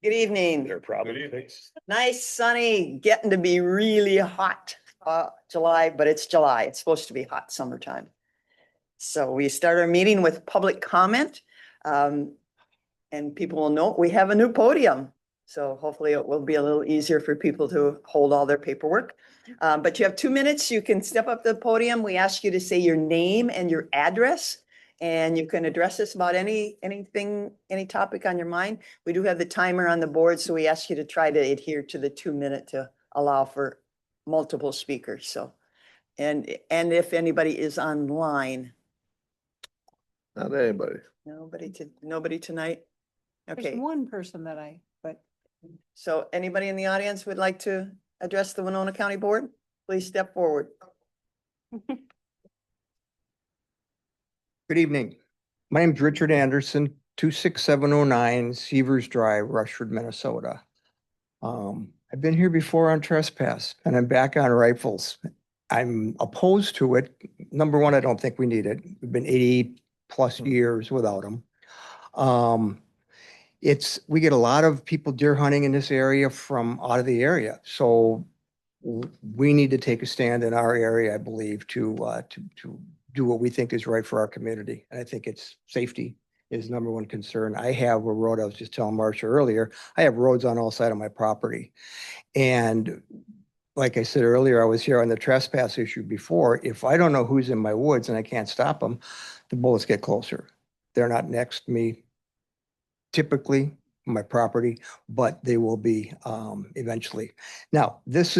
Good evening. They're probably. Nice, sunny, getting to be really hot. July, but it's July. It's supposed to be hot summertime. So we start our meeting with public comment. And people will know we have a new podium. So hopefully it will be a little easier for people to hold all their paperwork. But you have 2 minutes. You can step up to the podium. We ask you to say your name and your address. And you can address us about anything, any topic on your mind. We do have the timer on the board, so we ask you to try to adhere to the 2 minute to allow for multiple speakers. So, and if anybody is online. Not anybody. Nobody tonight. There's Okay, one person but so anybody in the audience would like to address the Winona County Board? Please step forward. Good evening. My name is Richard Anderson, 26709 Severs Drive, Rushford, Minnesota. I've been here before on trespass and I'm back on rifles. I'm opposed to it. Number one, I don't think we need it. We've been 80+ years without them. We get a lot of people deer hunting in this area from out of the area. So we need to take a stand in our area, I believe, to do what we think is right for our community. And I think it's safety is number one concern. I have a road, I was just telling Marcia earlier, I have roads on all sides of my property. And like I said earlier, I was here on the trespass issue before. If I don't know who's in my woods and I can't stop them, the bullets get closer. They're not next to me typically my property, but they will be eventually. Now, if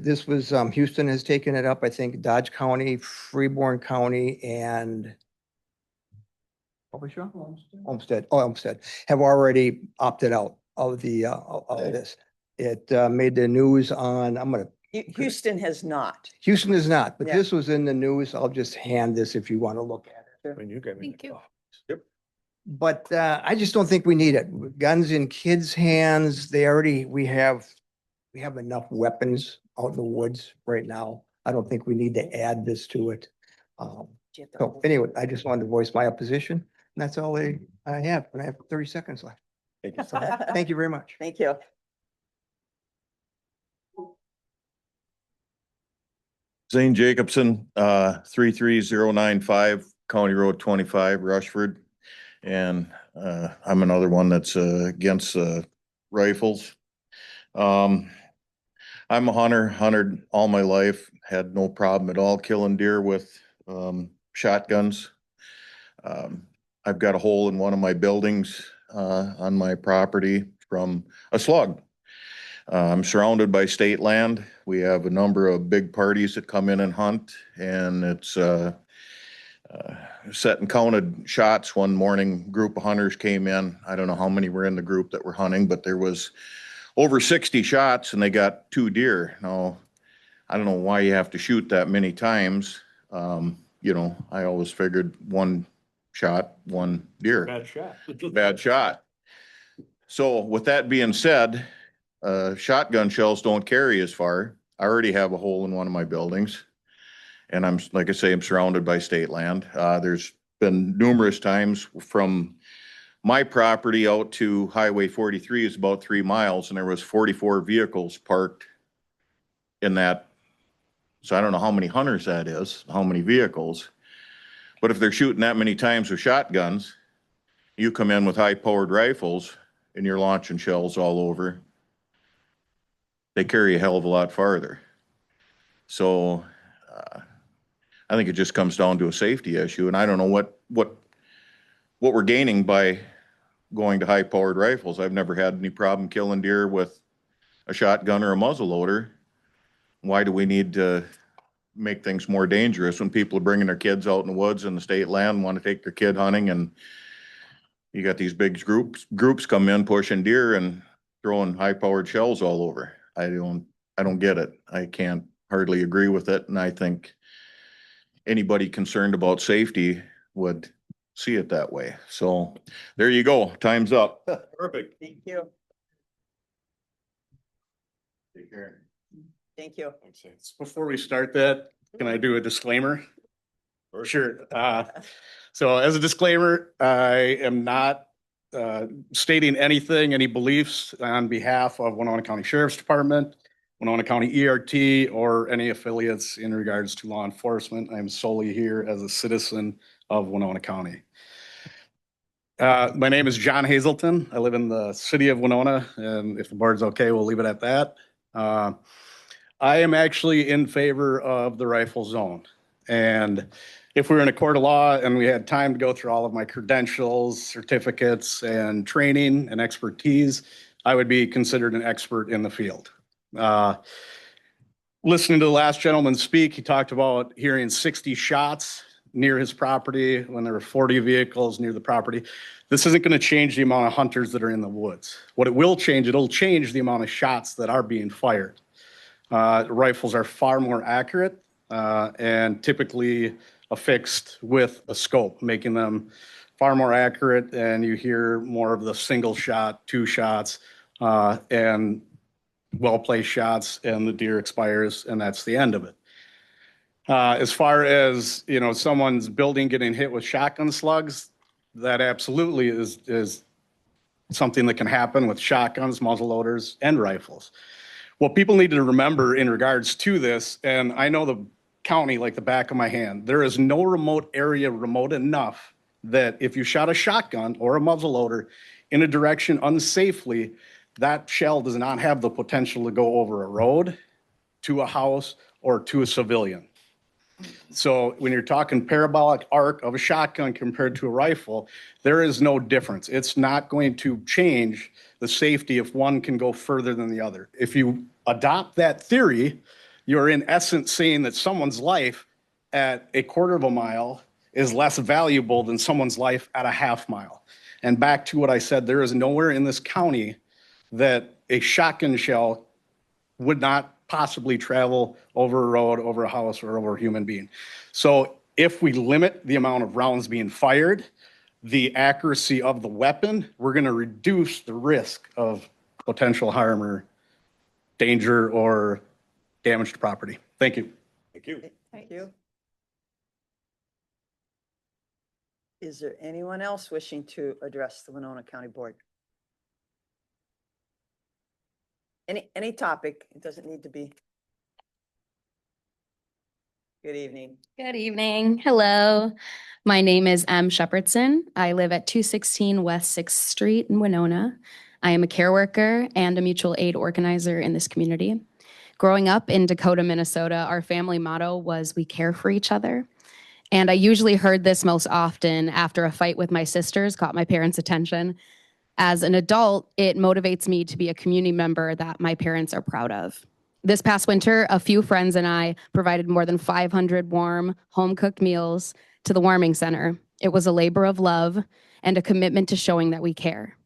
this was Houston has taken it up, I think Dodge County, Freeborn County, and what was your Olmsted have already opted out of the of this. It made the news on, Houston has not. Houston is not, but Yeah. this was in the news. I'll just hand this if you want to look at it. Thank you. Yep. But I just don't think we need it. Guns in kids' hands, we have enough weapons out in the woods right now. I don't think we need to add this to it. So anyway, I just wanted to voice my opposition. And that's all I have. And I have 30 seconds left. Thank you. So, thank you very much. Thank you. Zane Jacobson, 33095 County Road 25, Rushford. And I'm another one that's against rifles. I'm a hunted all my life, had no problem at all killing deer with shotguns. I've got a hole in one of my buildings on my property from a slug. I'm surrounded by state land. We have a number of big parties that come in and hunt, and it's set and counted shots. One morning, group of hunters came in. I don't know how many were in the group that were hunting, but there was over 60 shots and they got 2 deer. Now, I don't know why you have to shoot that many times. I always figured 1 shot, 1 deer. Bad shot. Bad shot. So with that being said, shotgun shells don't carry as far. I already have a hole in one of my buildings. And like I say, I'm surrounded by state land. There's been numerous times from my property out to Highway 43 is about 3 miles, and there was 44 vehicles parked in that. So I don't know how many hunters that is, how many vehicles. But if they're shooting that many times with shotguns, you come in with high-powered rifles and you're launching shells all over. They carry a hell of a lot farther. So I think it just comes down to a safety issue, and I don't know what we're gaining by going to high-powered rifles. I've never had any problem killing deer with a shotgun or a muzzleloader. Why do we need to make things more dangerous when people are bringing their kids out in the woods and the state land, want to take their kid hunting, and you got these big groups come in pushing deer and throwing high-powered shells all over? I don't get it. I can't hardly agree with it, and I think anybody concerned about safety would see it that way. So there you go. Time's up. Perfect. Thank you. Take care. Thank you. Before we start that, can I do a disclaimer? Sure. So as a disclaimer, I am not stating anything, any beliefs on behalf of Winona County Sheriff's Department, Winona County ERT, or any affiliates in regards to law enforcement. I'm solely here as a citizen of Winona County. My name is John Hazelton. I live in the city of Winona, and if the board's okay, we'll leave it at that. I am actually in favor of the rifle zone. And if we were in a court of law and we had time to go through all of my credentials, certificates, and training and expertise, I would be considered an expert in the field. Listening to the last gentleman speak, he talked about hearing 60 shots near his property when there were 40 vehicles near the property. This isn't going to change the amount of hunters that are in the woods. What it will change, it'll change the amount of shots that are being fired. Rifles are far more accurate and typically affixed with a scope, making them far more accurate, and you hear more of the single shot, two shots, and well-placed shots, and the deer expires, and that's the end of it. As far as, you know, someone's building getting hit with shotgun slugs, that absolutely is something that can happen with shotguns, muzzle loaders, and rifles. What people need to remember in regards to this, and I know the county like the back of my hand, there is no remote area remote enough that if you shot a shotgun or a muzzle loader in a direction unsafely, that shell does not have the potential to go over a road, to a house, or to a civilian. So when you're talking parabolic arc of a shotgun compared to a rifle, there is no difference. It's not going to change the safety if one can go further than the other. If you adopt that theory, you're in essence saying that someone's life at a quarter of a mile is less valuable than someone's life at a half mile. And back to what I said, there is nowhere in this county that a shotgun shell would not possibly travel over a road, over a house, or over a human being. So if we limit the amount of rounds being fired, the accuracy of the weapon, we're going to reduce the risk of potential harm or danger or damage to property. Thank you. Thank you. Thank you. Is there anyone else wishing to address the Winona County Board? Any topic, it doesn't need to be. Good evening. Good evening. Hello. My name is M. Shepherdson. I live at 216 West 6th Street in Winona. I am a care worker and a mutual aid organizer in this community. Growing up in Dakota, Minnesota, our family motto was "We care for each other." And I usually heard this most often after a fight with my sisters caught my parents' attention. As an adult, it motivates me to be a community member that my parents are proud of. This past winter, a few friends and I provided more than 500 warm, home-cooked meals to the warming center. It was a labor of love and a commitment to showing that we care.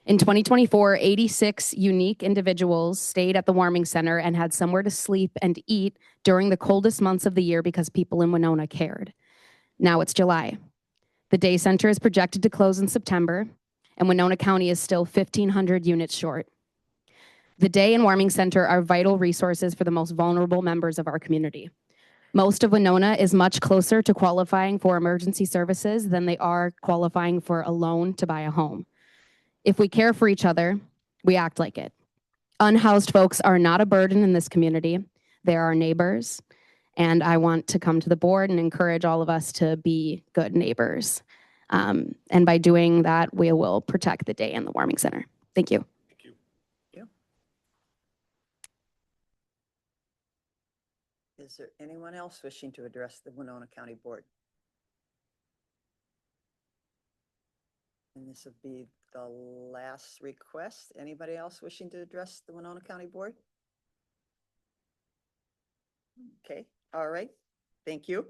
In 2024, 86 unique individuals stayed at the warming center and had somewhere to sleep and eat during the coldest months of the year because people in Winona cared. Now it's July. The day center is projected to close in September, and Winona County is still 1,500 units short. The day and warming center are vital resources for the most vulnerable members of our community. Most of Winona is much closer to qualifying for emergency services than they are qualifying for a loan to buy a home. If we care for each other, we act like it. Unhoused folks are not a burden in this community. They are our neighbors, and I want to come to the board and encourage all of us to be good neighbors. And by doing that, we will protect the day and the warming center. Thank you. Thank you. Is there anyone else wishing to address the Winona County Board? And this will be the last request. Anybody else wishing to address the Winona County Board? Okay, all right. Thank you.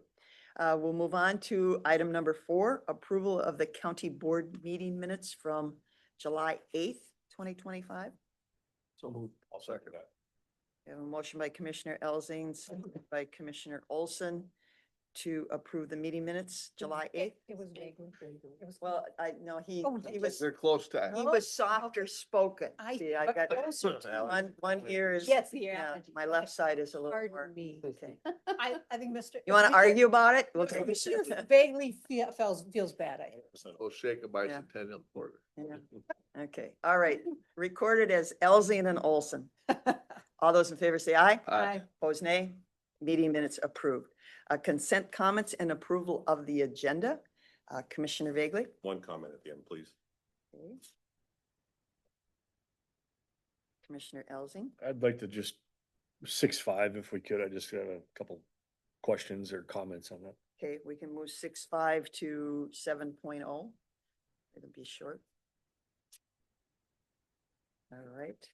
We'll move on to item number 4, approval of the county board meeting minutes from July 8th, 2025. So moved. I'll second that. We have a motion by Commissioner Elzing, seconded by Commissioner Olson to approve the meeting minutes, July 8th? It was vaguely. It was. Well, I know he Oh, was, They're close to. he was softer spoken. I- See, I got one ear is, Yes, the yeah, allergy. my left side is a little Pardon more. me. Okay. I think Mr. You want to argue about it? We'll take It it. vaguely feels bad. We'll shake a Yeah. bicentennial quarter. Yeah. Okay, all right. Recorded as Elzine and Olson. All those in favor say aye. Aye. Opposed, nay. Meeting minutes approved. Consent comments and approval of the agenda. Commissioner Vagley. One comment at the end, please. Okay. Commissioner Elzing. I'd like to just 6-5 if we could. I just have a couple questions or comments on that. Okay, we can move 6.5 to 7.0. It'll be short. All right.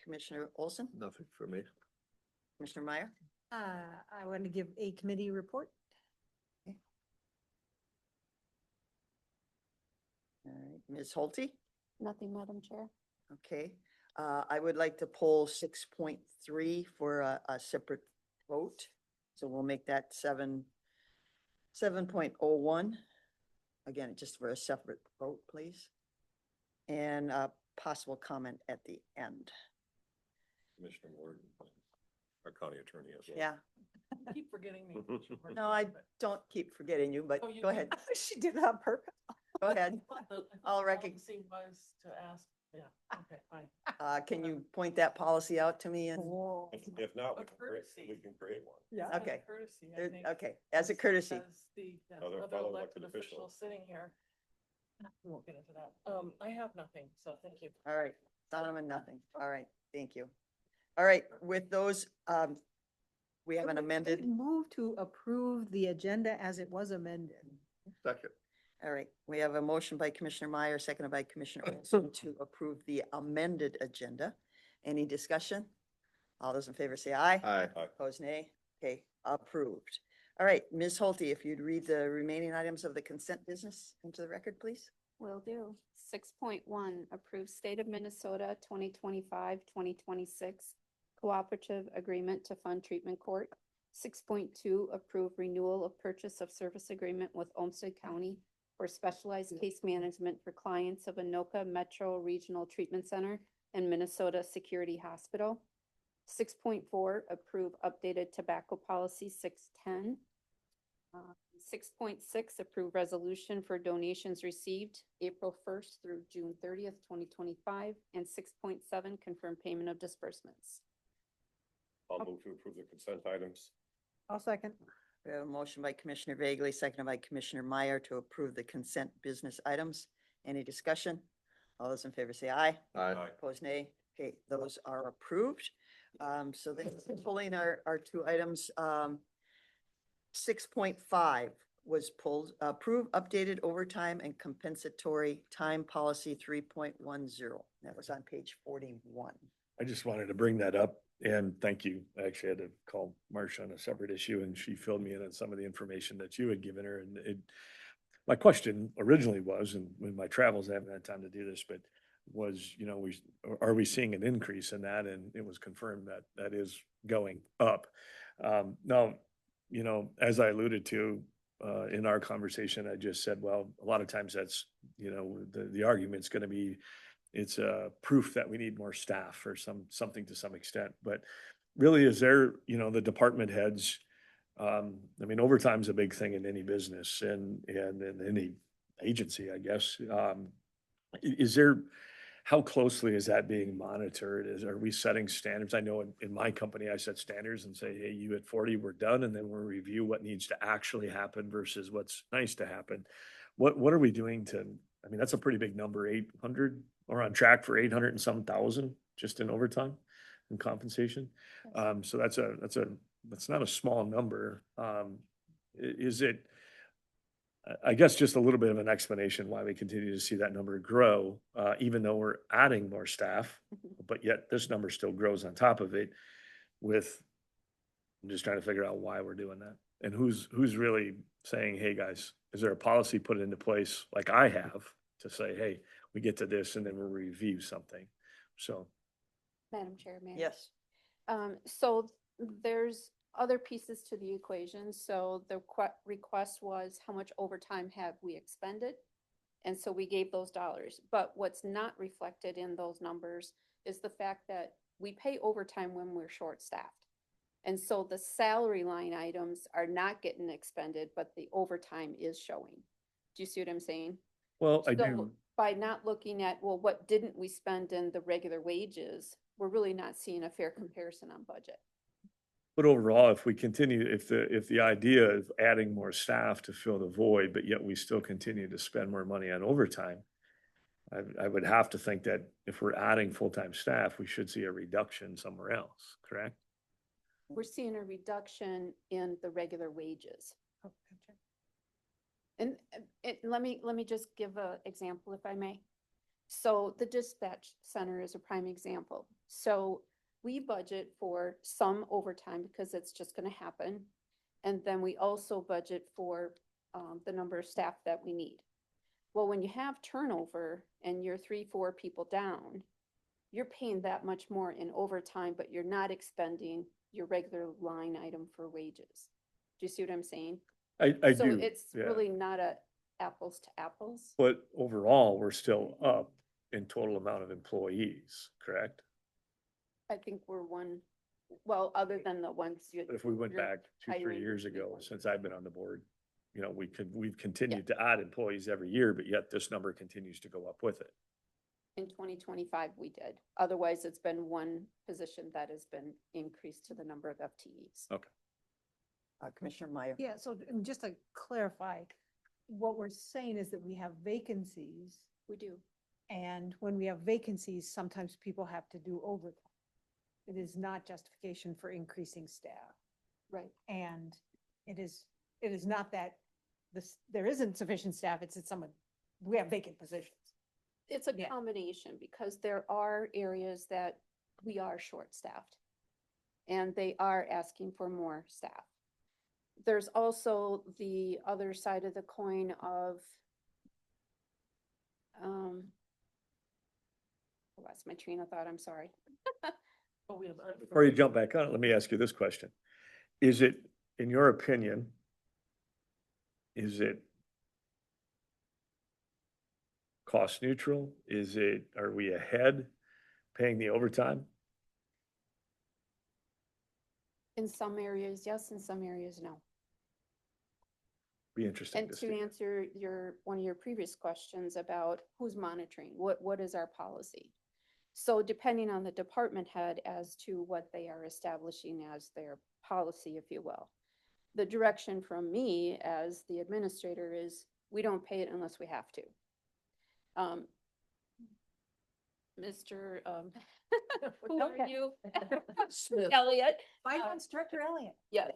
Commissioner Olson, Nothing for me. Commissioner Meyer. I want to give a committee report. All right, Ms. Holte. Nothing, Madam Chair. Okay, I would like to poll 6.3 for a separate vote. So we'll make that 7.01. Again, just for a separate vote, please. And a possible comment at the end. Commissioner Ward, our county attorney as well. Yeah, Keep forgetting me. no, I don't keep forgetting you, but go ahead, She did it on purpose. go ahead. I'll Policy was to ask, yeah, okay, fine. Can you point that policy out to me? And If not, A courtesy. we can create one. Yeah. Okay. Courtesy, I There- think. okay, as a courtesy. As the Other other fellow elected elected official official. sitting here. We won't get into that. I have nothing, so thank you. All right, Donovan, nothing. All right, thank you. All right, with those, we have an amended. Move to approve the agenda as it was amended. Second. All right, we have a motion by Commissioner Meyer, seconded by Commissioner Olson to approve the amended agenda. Any discussion? All those in favor say aye. Aye. Opposed, nay. Okay, approved. All right, Ms. Holte, if you'd read the remaining items of the consent business into the record, please. Will do. 6.1, approve State of Minnesota 2025-2026 cooperative agreement to fund treatment court. 6.2, approve renewal of purchase of service agreement with Olmsted County for specialized case management for clients of Anoka Metro Regional Treatment Center and Minnesota Security Hospital. 6.4, approve updated tobacco policy 610. 6.6, approve resolution for donations received April 1st through June 30th, 2025. And 6.7, confirm payment of disbursements. I'll move to approve the consent items. I'll second. We have a motion by Commissioner Vagley, seconded by Commissioner Meyer to approve the consent business items. Any discussion? All those in favor say aye. Aye. Opposed, nay. Okay, those are approved. So then pulling our two items, 6.5 was pulled, approve updated overtime and compensatory time policy 3.10. That was on page 41. I just wanted to bring that up and thank you. I actually had to call Marcia on a separate issue and she filled me in on some of the information that you had given her. And my question originally was, and with my travels, I haven't had time to do this, but was, are we seeing an increase in that? And it was confirmed that that is going up. Now, as I alluded to in our conversation, I just said, well, a lot of times that's, the argument's going to be, it's a proof that we need more staff or something to some extent. But really, is there, the department heads, overtime's a big thing in any business and in any agency, I guess. Is there, how closely is that being monitored? Are we setting standards? I know in my company, I set standards and say, hey, you at 40, we're done. And then we'll review what needs to actually happen versus what's nice to happen. What are we doing that's a pretty big number, 800 or on track for 800 and some thousand just in overtime and compensation. So that's not a small number. Is it, I guess just a little bit of an explanation why we continue to see that number grow, even though we're adding more staff, but yet this number still grows on top of it I'm just trying to figure out why we're doing that. And who's really saying, hey, guys, is there a policy put into place like I have to say, hey, we get to this and then we'll review something. So. Madam Chair, may I? Yes. So there's other pieces to the equation. So the request was how much overtime have we expended? And so we gave those dollars. But what's not reflected in those numbers is the fact that we pay overtime when we're short-staffed. And so the salary line items are not getting expended, but the overtime is showing. Do you see what I'm saying? Well, I So do. by not looking at, well, what didn't we spend in the regular wages, we're really not seeing a fair comparison on budget. But overall, if we continue, if the idea of adding more staff to fill the void, but yet we still continue to spend more money on overtime, I would have to think that if we're adding full-time staff, we should see a reduction somewhere else, correct? We're seeing a reduction in the regular wages. Oh, gotcha. And let me just give an example, if I may. So the dispatch center is a prime example. So we budget for some overtime because it's just gonna happen. And then we also budget for the number of staff that we need. Well, when you have turnover and you're 3, 4 people down, you're paying that much more in overtime, but you're not expending your regular line item for wages. Do you see what I'm saying? I So do, it's yeah. really not a apples to apples. But overall, we're still up in total amount of employees, correct? I think we're one, well, other than the ones you. But if we went you're back 2, 3 hiring years new ago, ones. since I've been on the board, you know, we've continued to add employees every year, but yet this number continues to go up with it. In 2025, we did. Otherwise, it's been one position that has been increased to the number of FTEs. Commissioner Meyer. Yeah, so just to clarify, what we're saying is that we have vacancies, We do. and when we have vacancies, sometimes people have to do overtime. It is not justification for increasing staff. Right. And it is not that there isn't sufficient staff, it's that we have vacant positions. It's a Yeah. combination because there are areas that we are short-staffed and they are asking for more staff. There's also the other side of the coin of I lost my train of thought, I'm sorry. Before you jump back on it, let me ask you this question. Is it, in your opinion, is it cost neutral? Are we ahead paying the overtime? In some areas, yes, in some areas, no. Be interesting And to to see. answer one of your previous questions about who's monitoring, what is our policy? So depending on the department head as to what they are establishing as their policy, if you will. The direction from me as the administrator is, we don't pay it unless we have to. Mr. Who are Okay. you? Smith. Elliot. Finance Director Elliott. Yes.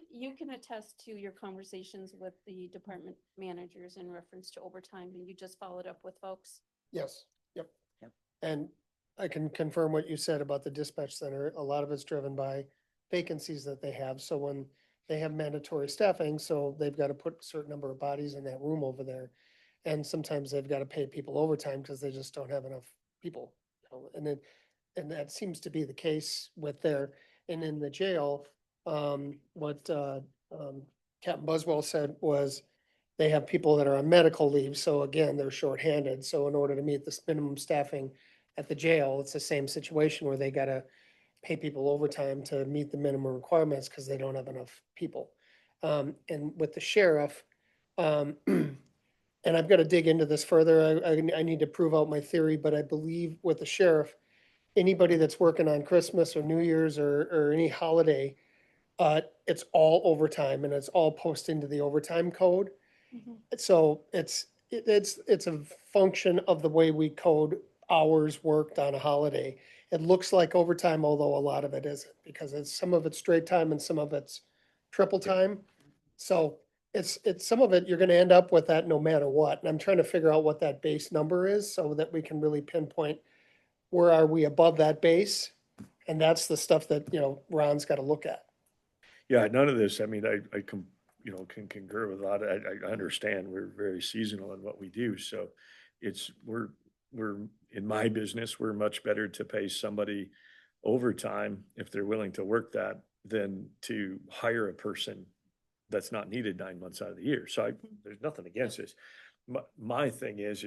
You can attest to your conversations with the department managers in reference to overtime, and you just followed up with folks. Yes, yep. Yep. And I can confirm what you said about the dispatch center. A lot of it's driven by vacancies that they have. So when they have mandatory staffing, so they've got to put a certain number of bodies in that room over there. And sometimes they've got to pay people overtime because they just don't have enough people. And that seems to be the case with and in the jail, what Captain Buswell said was they have people that are on medical leave. So again, they're shorthanded. So in order to meet this minimum staffing at the jail, it's the same situation where they gotta pay people overtime to meet the minimum requirements because they don't have enough people. And with the sheriff, and I've got to dig into this further. I need to prove out my theory, but I believe with the sheriff, anybody that's working on Christmas or New Year's or any holiday, it's all overtime and it's all posted into the overtime code. So it's a function of the way we code hours worked on a holiday. It looks like overtime, although a lot of it isn't, because some of it's straight time and some of it's triple time. So it's some of it, you're gonna end up with that no matter what. And I'm trying to figure out what that base number is so that we can really pinpoint where are we above that base? And that's the stuff that, Ron's got to look at. Yeah, none of this, I mean, I can concur with a lot. I understand we're very seasonal in what we do. So we're in my business, we're much better to pay somebody overtime if they're willing to work that than to hire a person that's not needed 9 months out of the year. So there's nothing against this. My thing is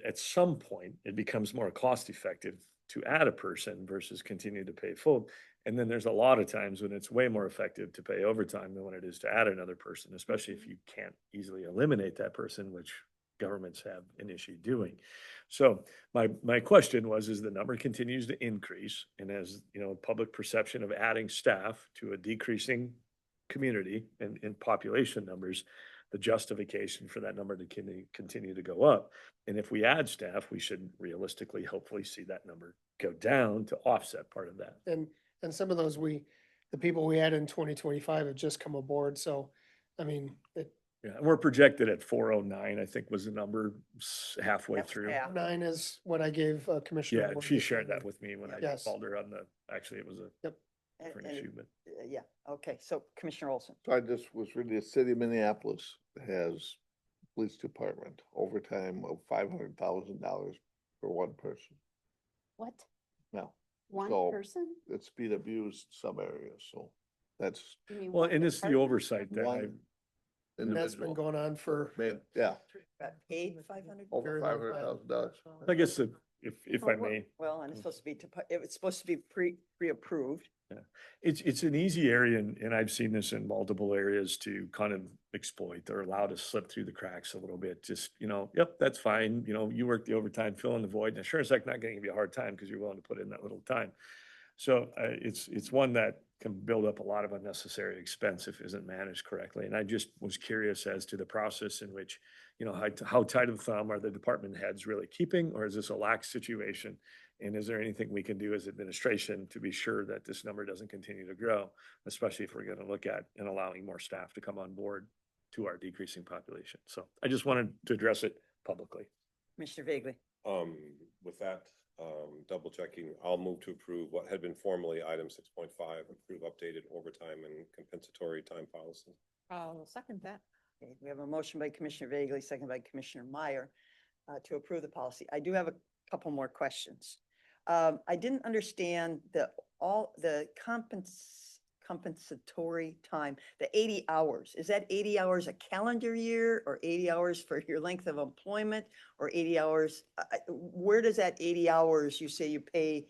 at some point, it becomes more cost effective to add a person versus continue to pay full. And then there's a lot of times when it's way more effective to pay overtime than when it is to add another person, especially if you can't easily eliminate that person, which governments have an issue doing. So my question was, as the number continues to increase and as, you know, public perception of adding staff to a decreasing community and in population numbers, the justification for that number to continue to go up. And if we add staff, we should realistically, hopefully see that number go down to offset part of that. And some of those the people we had in 2025 have just come aboard. So, I mean, Yeah, and we're projected at 409, I think was the number halfway That's through. half. 9 is what I gave Commissioner. Yeah, Ward she this shared morning. that with me when I Yes. called her on actually it was a Yep. different And- issue, but. Yeah, okay, so Commissioner Olson. So I just was reading, the city of Minneapolis has police department overtime of $500,000 for one person. What? Now, One So- person? it's been abused some areas, so that's You mean Well, one and it's the department? oversight that I, one And that's been individual. going on for. Yeah, Got paid 500? over Very long time. $500,000. I guess if I may. Well, and it's supposed to be, it was supposed to be pre-approved. It's an easy area and I've seen this in multiple areas to kind of exploit or allow to slip through the cracks a little bit. Just, you know, yep, that's fine. You know, you work the overtime, fill in the void. And sure as heck not gonna give you a hard time because you're willing to put in that little time. So it's one that can build up a lot of unnecessary expense if it isn't managed correctly. And I just was curious as to the process in which, you know, how tight of a thumb are the department heads really keeping, or is this a lax situation? And is there anything we can do as administration to be sure that this number doesn't continue to grow, especially if we're going to look at and allowing more staff to come on board to our decreasing population? So I just wanted to address it publicly. Commissioner Vagley. With that, double checking, I'll move to approve what had been formerly item 6.5, approve updated overtime and compensatory time policy. I'll second that. Okay, we have a motion by Commissioner Vagley, second by Commissioner Meyer to approve the policy. I do have a couple more questions. I didn't understand all the compensatory time, the 80 hours. Is that 80 hours a calendar year or 80 hours for your length of employment or 80 hours? Where does that 80 hours you say you pay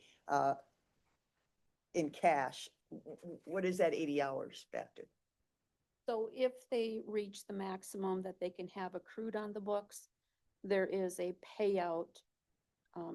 in cash? What is that 80 hours factor? So if they reach the maximum that they can have accrued on the books, there is a payout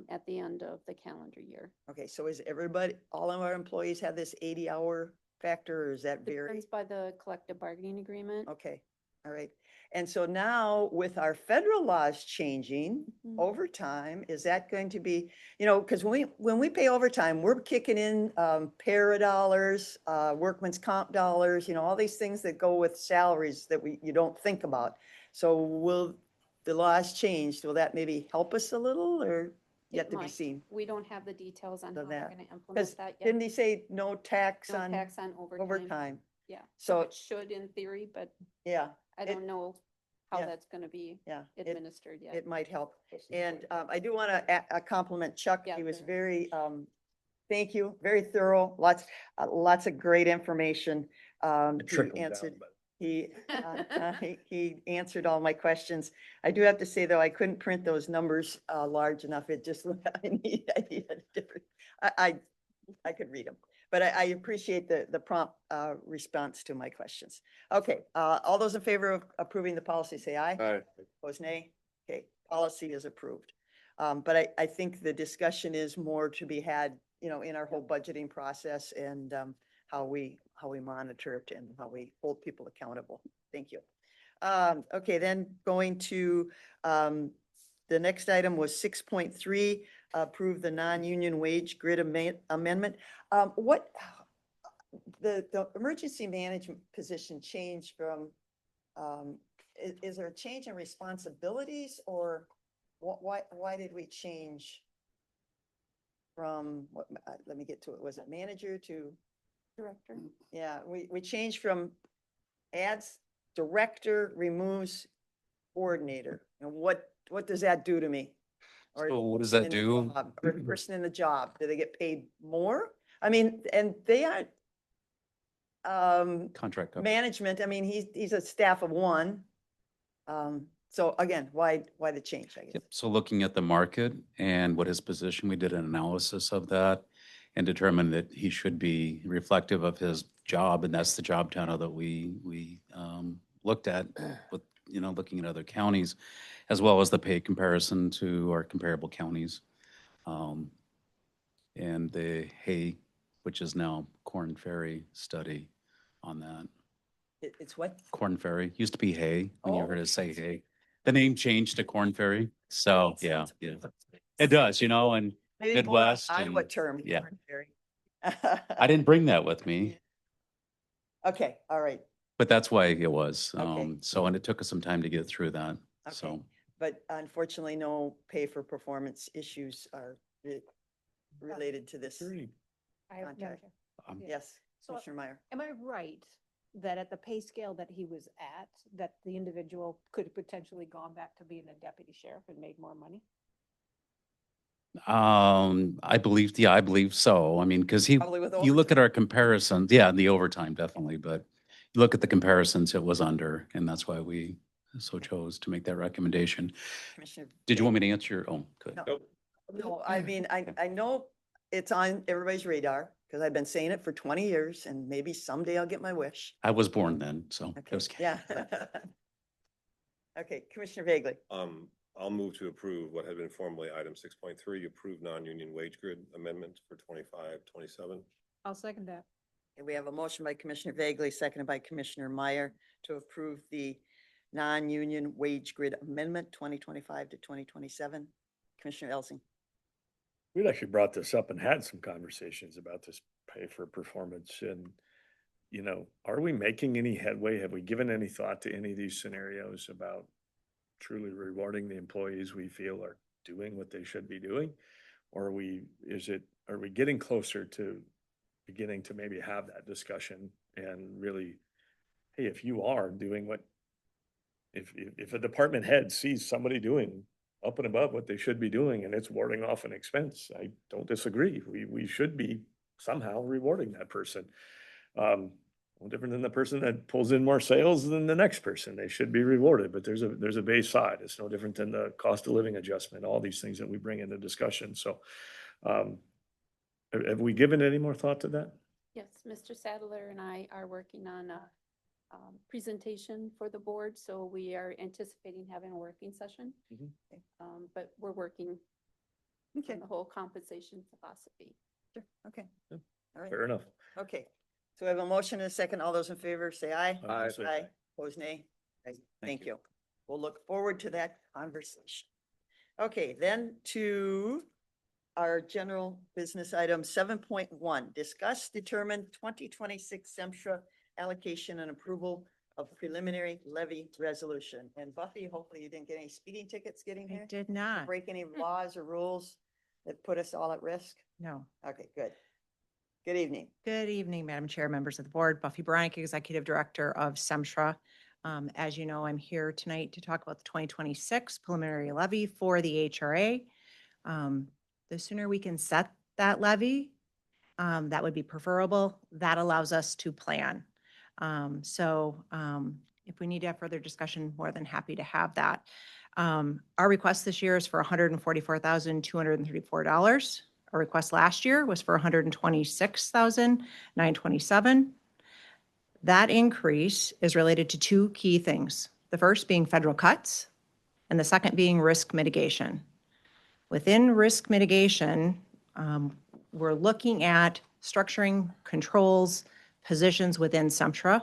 at the end of the calendar year. Okay, so is everybody, all of our employees have this 80-hour factor, or is that vary? Depends by the collective bargaining agreement. Okay, all right. And so now with our federal laws changing, Mhm. overtime, is that going to be, you know, because when we pay overtime, we're kicking in para dollars, workman's comp dollars, you know, all these things that go with salaries that you don't think about. So will the laws change? Will that maybe help us a little or yet to be might. seen? We don't have the details on Of how they're that. gonna Because implement that yet. didn't he say no tax No on tax on overtime. overtime? Yeah, So- so it should in theory, but Yeah, I It- don't know how yeah. that's gonna be yeah. administered yet. It might help. And I do want to compliment Chuck. Yeah, He was sure. very, thank you, very thorough, lots of great information. It He trickled down, answered, but he answered all my questions. I do have to say, though, I couldn't print those numbers large enough. It just, I needed a different, I could read them. But I appreciate the prompt response to my questions. Okay, all those in favor of approving the policy, say aye. Aye. Opposed, nay? Okay, policy is approved. But I think the discussion is more to be had, you know, in our whole budgeting process and how we monitor it and how we hold people accountable. Thank you. Okay, then going to the next item was 6.3, approve the non-union wage grid amendment. What the emergency management position changed from, is there a change in responsibilities or why did we change from, let me get to it, was it manager to? Director. Yeah, we changed from adds director, removes coordinator. And what does that do to me? Or So what does that in the do? job, or the person in the job, do they get paid more? I mean, and they aren't, Contract coverage. management, I mean, he's a staff of one. So again, why the change, I guess? Yep. So looking at the market and what his position, we did an analysis of that and determined that he should be reflective of his job, and that's the job title that we looked at with, looking at other counties, as well as the pay comparison to our comparable counties. And the Hay, which is now Corn Ferry study on that. It's what? Corn Ferry, used to be Hay, when you Oh. heard us say Hay. The name changed to Corn Ferry, so, yeah. It does, and Maybe more Midwest. Iowa and- term. yeah. Corn Ferry. I didn't bring that with me, Okay, all right, but that's why it was. Okay. So, and it took us some time to get through that, okay. so. But unfortunately, no pay for performance issues are related to this. I have, Madam Contract. Chair. Yes, So- Commissioner Meyer. Am I right that at the pay scale that he was at, that the individual could have potentially gone back to being a deputy sheriff and made more money? I believe so. I mean, because Probably with you look overtime. at our comparisons, yeah, the overtime definitely, but you look at the comparisons, it was under, and that's why we so chose to make that recommendation. Commissioner. Did you want me to answer your, oh, good. No. No, I mean, I know it's on everybody's radar because I've been saying it for 20 years and maybe someday I'll get my wish. I was born then, so. it Okay, was- yeah. Okay, Commissioner Vagley. I'll move to approve what had been formerly item 6.3, approved non-union wage grid amendment for 25-27. I'll second that. Okay, we have a motion by Commissioner Vagley, seconded by Commissioner Meyer to approve the non-union wage grid amendment 2025 to 2027. Commissioner Elsing. We'd actually brought this up and had some conversations about this pay for performance and, are we making any headway? Have we given any thought to any of these scenarios about truly rewarding the employees we feel are doing what they should be doing? Or are we getting closer to beginning to maybe have that discussion and really, hey, if you are doing if a department head sees somebody doing up and above what they should be doing and it's warding off an expense, I don't disagree. We should be somehow rewarding that person. No different than the person that pulls in more sales than the next person. They should be rewarded, but there's a base side. It's no different than the cost of living adjustment, all these things that we bring into discussion. So, have we given any more thought to that? Yes, Mr. Sadler and I are working on a presentation for the board, so we are anticipating having a working session. Mhm. But we're working Okay, on the whole compensation philosophy. sure, okay. Yeah. All right, Fair enough. okay. So we have a motion and a second. All those in favor, say aye. Aye. Say aye. Opposed, nay. Right, thank you. We'll look forward to that conversation. Okay, then to our general business item 7.1, discuss, determine 2026 SEMSHA allocation and approval of preliminary levy resolution. And Buffy, hopefully you didn't get any speeding tickets getting I here? did not. Break any laws or rules that put us all at risk? No. Okay, good. Good evening. Good evening, Madam Chair, members of the board. Buffy Bryant, Executive Director of SEMSHA. As you know, I'm here tonight to talk about the 2026 preliminary levy for the HRA. The sooner we can set that levy, that would be preferable. That allows us to plan. If we need to have further discussion, more than happy to have that. Our request this year is for $144,234. Our request last year was for $126,927. That increase is related to two key things. The first being federal cuts, and the second being risk mitigation. Within risk mitigation, we're looking at structuring controls, positions within SEMSHA.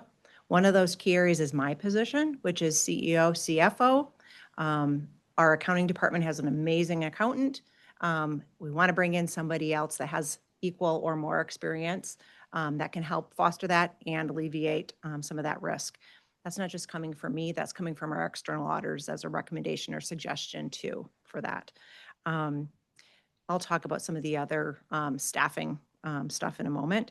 One of those key areas is my position, which is CEO, CFO. Our accounting department has an amazing accountant. We want to bring in somebody else that has equal or more experience that can help foster that and alleviate some of that risk. That's not just coming from me, that's coming from our external auditors as a recommendation or suggestion too for that. I'll talk about some of the other staffing stuff in a moment.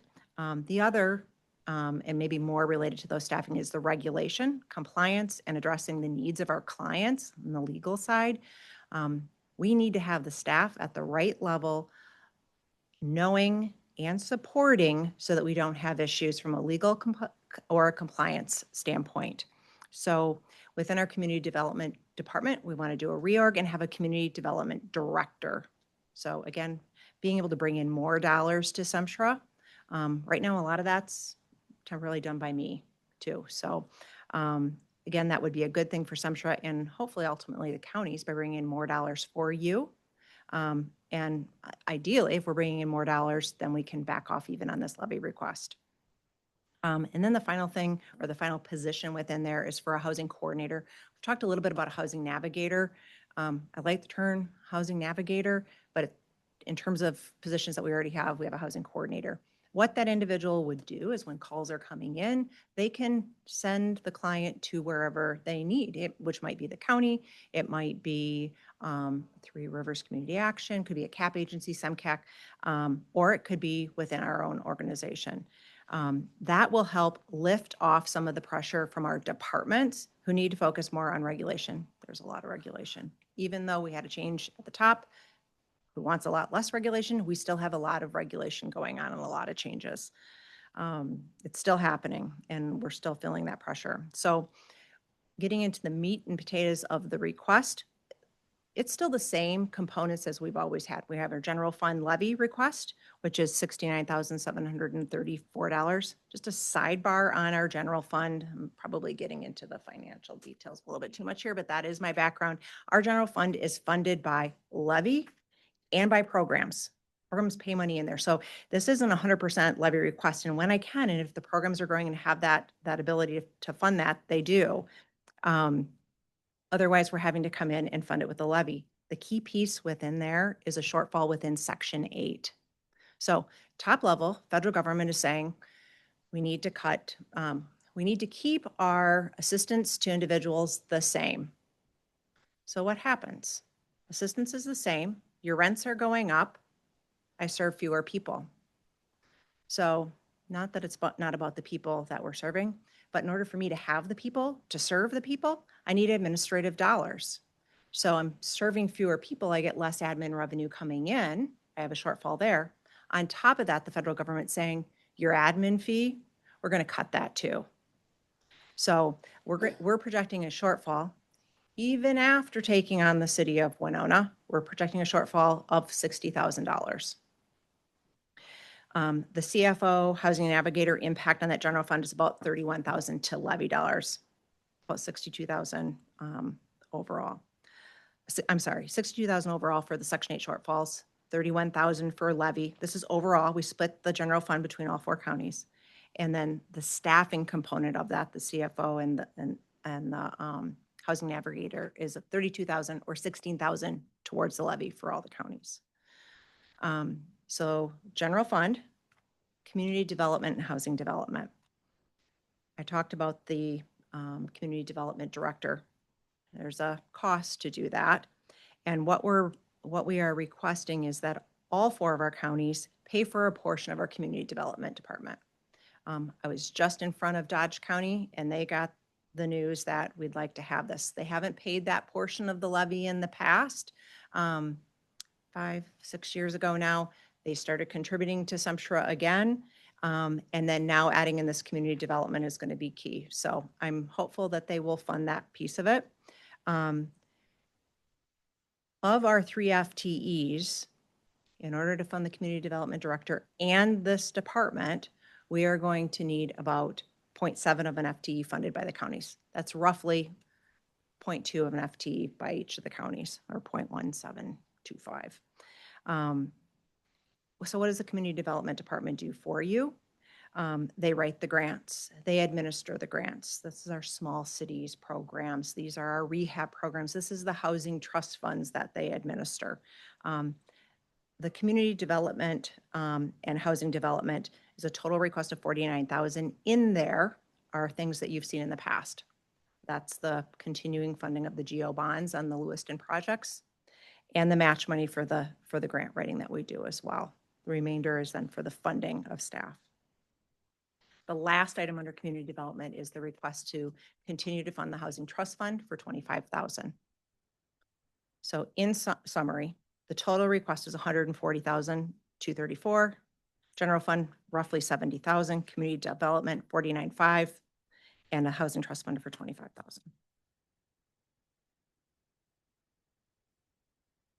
The other, and maybe more related to those staffing, is the regulation, compliance, and addressing the needs of our clients on the legal side. We need to have the staff at the right level, knowing and supporting so that we don't have issues from a legal or a compliance standpoint. So within our community development department, we want to do a reorg and have a community development director. So again, being able to bring in more dollars to SEMSHRA. Right now, a lot of that's temporarily done by me too. So again, that would be a good thing for SEMSHRA and hopefully ultimately the counties by bringing in more dollars for you. And ideally, if we're bringing in more dollars, then we can back off even on this levy request. And then the final thing, or the final position within there, is for a housing coordinator. We talked a little bit about a housing navigator. I like the term housing navigator, but in terms of positions that we already have, we have a housing coordinator. What that individual would do is when calls are coming in, they can send the client to wherever they need, which might be the county, it might be Three Rivers Community Action, could be a CAP agency, SEMCAC, or it could be within our own organization. That will help lift off some of the pressure from our departments who need to focus more on regulation. There's a lot of regulation. Even though we had a change at the top, who wants a lot less regulation, we still have a lot of regulation going on and a lot of changes. It's still happening and we're still feeling that pressure. So getting into the meat and potatoes of the request, it's still the same components as we've always had. We have our general fund levy request, which is $69,734. Just a sidebar on our general fund. I'm probably getting into the financial details a little bit too much here, but that is my background. Our general fund is funded by levy and by programs. Programs pay money in there. So this isn't 100% levy request. And when I can, and if the programs are growing and have that ability to fund that, they do. Otherwise, we're having to come in and fund it with a levy. The key piece within there is a shortfall within Section 8. So top level, federal government is saying we need to cut, we need to keep our assistance to individuals the same. So what happens? Assistance is the same. Your rents are going up. I serve fewer people. So not that it's not about the people that we're serving, but in order for me to have the people, to serve the people, I need administrative dollars. So I'm serving fewer people, I get less admin revenue coming in. I have a shortfall there. On top of that, the federal government saying, your admin fee, we're going to cut that too. So we're projecting a shortfall. Even after taking on the city of Winona, we're projecting a shortfall of $60,000. The CFO housing navigator impact on that general fund is about $31,000 to levy dollars, about $62,000 overall. I'm sorry, $62,000 overall for the Section 8 shortfalls, $31,000 for levy. This is overall. We split the general fund between all 4 counties, and then the staffing component of that, the CFO and the housing navigator, is $32,000 or $16,000 towards the levy for all the counties. So general fund, community development, and housing development. I talked about the community development director. There's a cost to do that. And what we are requesting is that all 4 of our counties pay for a portion of our community development department. I was just in front of Dodge County and they got the news that we'd like to have this. They haven't paid that portion of the levy in the past. 5-6 years ago now, they started contributing to SEMSHRA again. And then now adding in this community development is going to be key. So I'm hopeful that they will fund that piece of it. Of our 3 FTEs, in order to fund the community development director and this department, we are going to need about 0.7 of an FTE funded by the counties. That's roughly 0.2 of an FTE by each of the counties, or 0.1725. So what does the community development department do for you? They write the grants. They administer the grants. This is our small cities programs. These are our rehab programs. This is the housing trust funds that they administer. The community development and housing development is a total request of $49,000. In there are things that you've seen in the past. That's the continuing funding of the GO bonds on the Lewiston projects and the match money for the grant writing that we do as well. The remainder is then for the funding of staff. The last item under community development is the request to continue to fund the housing trust fund for $25,000. So in summary, the total request is $140,234. General fund, roughly 70,000, community development, 49.5, and a housing trust fund for 25,000.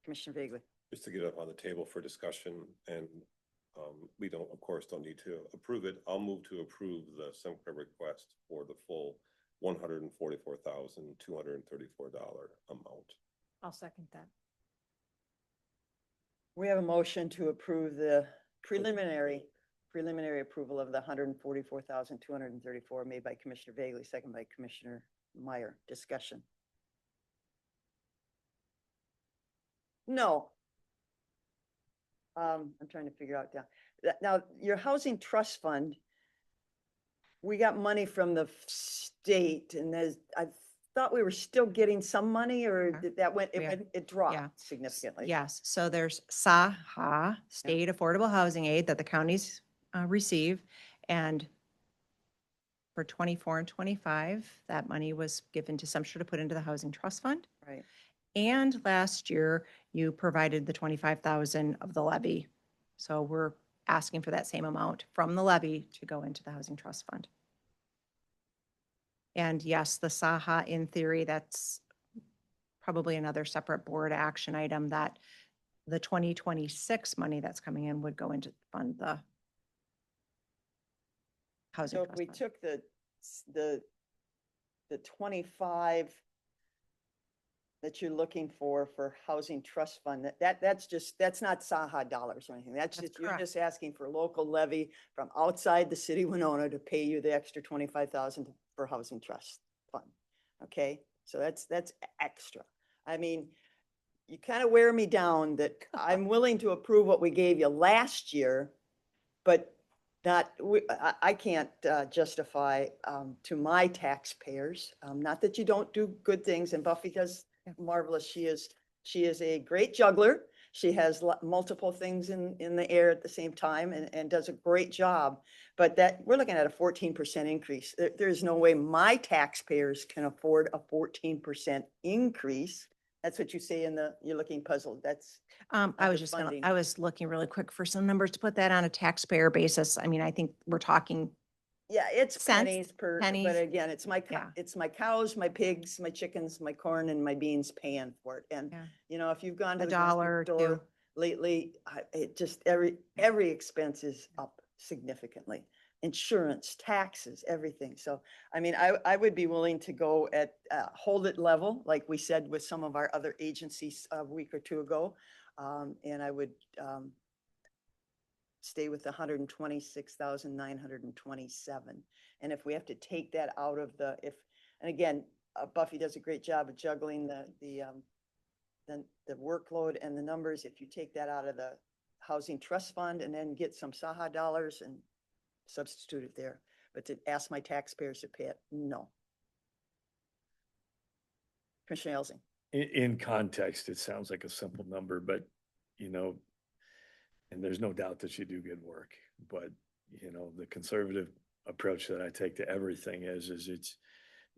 Commissioner Vagley. Just to get it up on the table for discussion, and we don't, of course, don't need to approve it. I'll move to approve the Semco request for the full $144,234 amount. I'll second that. We have a motion to approve the preliminary approval of the 144,234 made by Commissioner Vagley, second by Commissioner Meyer. Discussion. No. I'm trying to figure out now, your housing trust fund, we got money from the state, and I thought we were still getting some money, or Okay. that went, Yeah. it Yeah. dropped significantly. Yes, so there's SAHA, State Affordable Housing Aid, that the counties receive. And for 24 and 25, that money was given to Sumter to put into the Housing Trust Fund. Right. And last year, you provided the 25,000 of the levy. So we're asking for that same amount from the levy to go into the Housing Trust Fund. And yes, the SAHA, in theory, that's probably another separate board action item, that the 2026 money that's coming in would go into fund the housing So if trust we fund. took the 25 that you're looking for housing trust fund, that's not SAHA dollars or anything. That's That's just, you're correct. just asking for local levy from outside the city of Winona to pay you the extra 25,000 for housing trust fund. Okay, so that's extra. I mean, you kind of wear me down that I'm willing to approve what we gave you last year, but I can't justify to my taxpayers, not that you don't do good things, and Buffy does marvelous. She is a great juggler. She has multiple things in the air at the same time, and does a great job. But that, we're looking at a 14% increase. There's no way my taxpayers can afford a 14% increase. That's what you say you're looking puzzled. That's I was the just gonna, funding. I was looking really quick for some numbers to put that on a taxpayer basis. I mean, I think we're talking, Yeah, it's Cents, pennies per, pennies. but again, it's Yeah. it's my cows, my pigs, my chickens, my corn, and my beans paying for it. And, Yeah. if you've gone to A the grocery dollar or two. store lately, it just, every expense is up significantly. Insurance, taxes, everything. So, I mean, I would be willing to go at, hold it level, like we said with some of our other agencies a week or two ago. And I would, stay with the 126,927. And if we have to take that out of and again, Buffy does a great job of juggling the workload and the numbers. If you take that out of the housing trust fund and then get some SAHA dollars and substitute it there, but to ask my taxpayers to pay it, no. Commissioner Elsing. In context, it sounds like a simple number, but, and there's no doubt that you do good work, but, the conservative approach that I take to everything is it's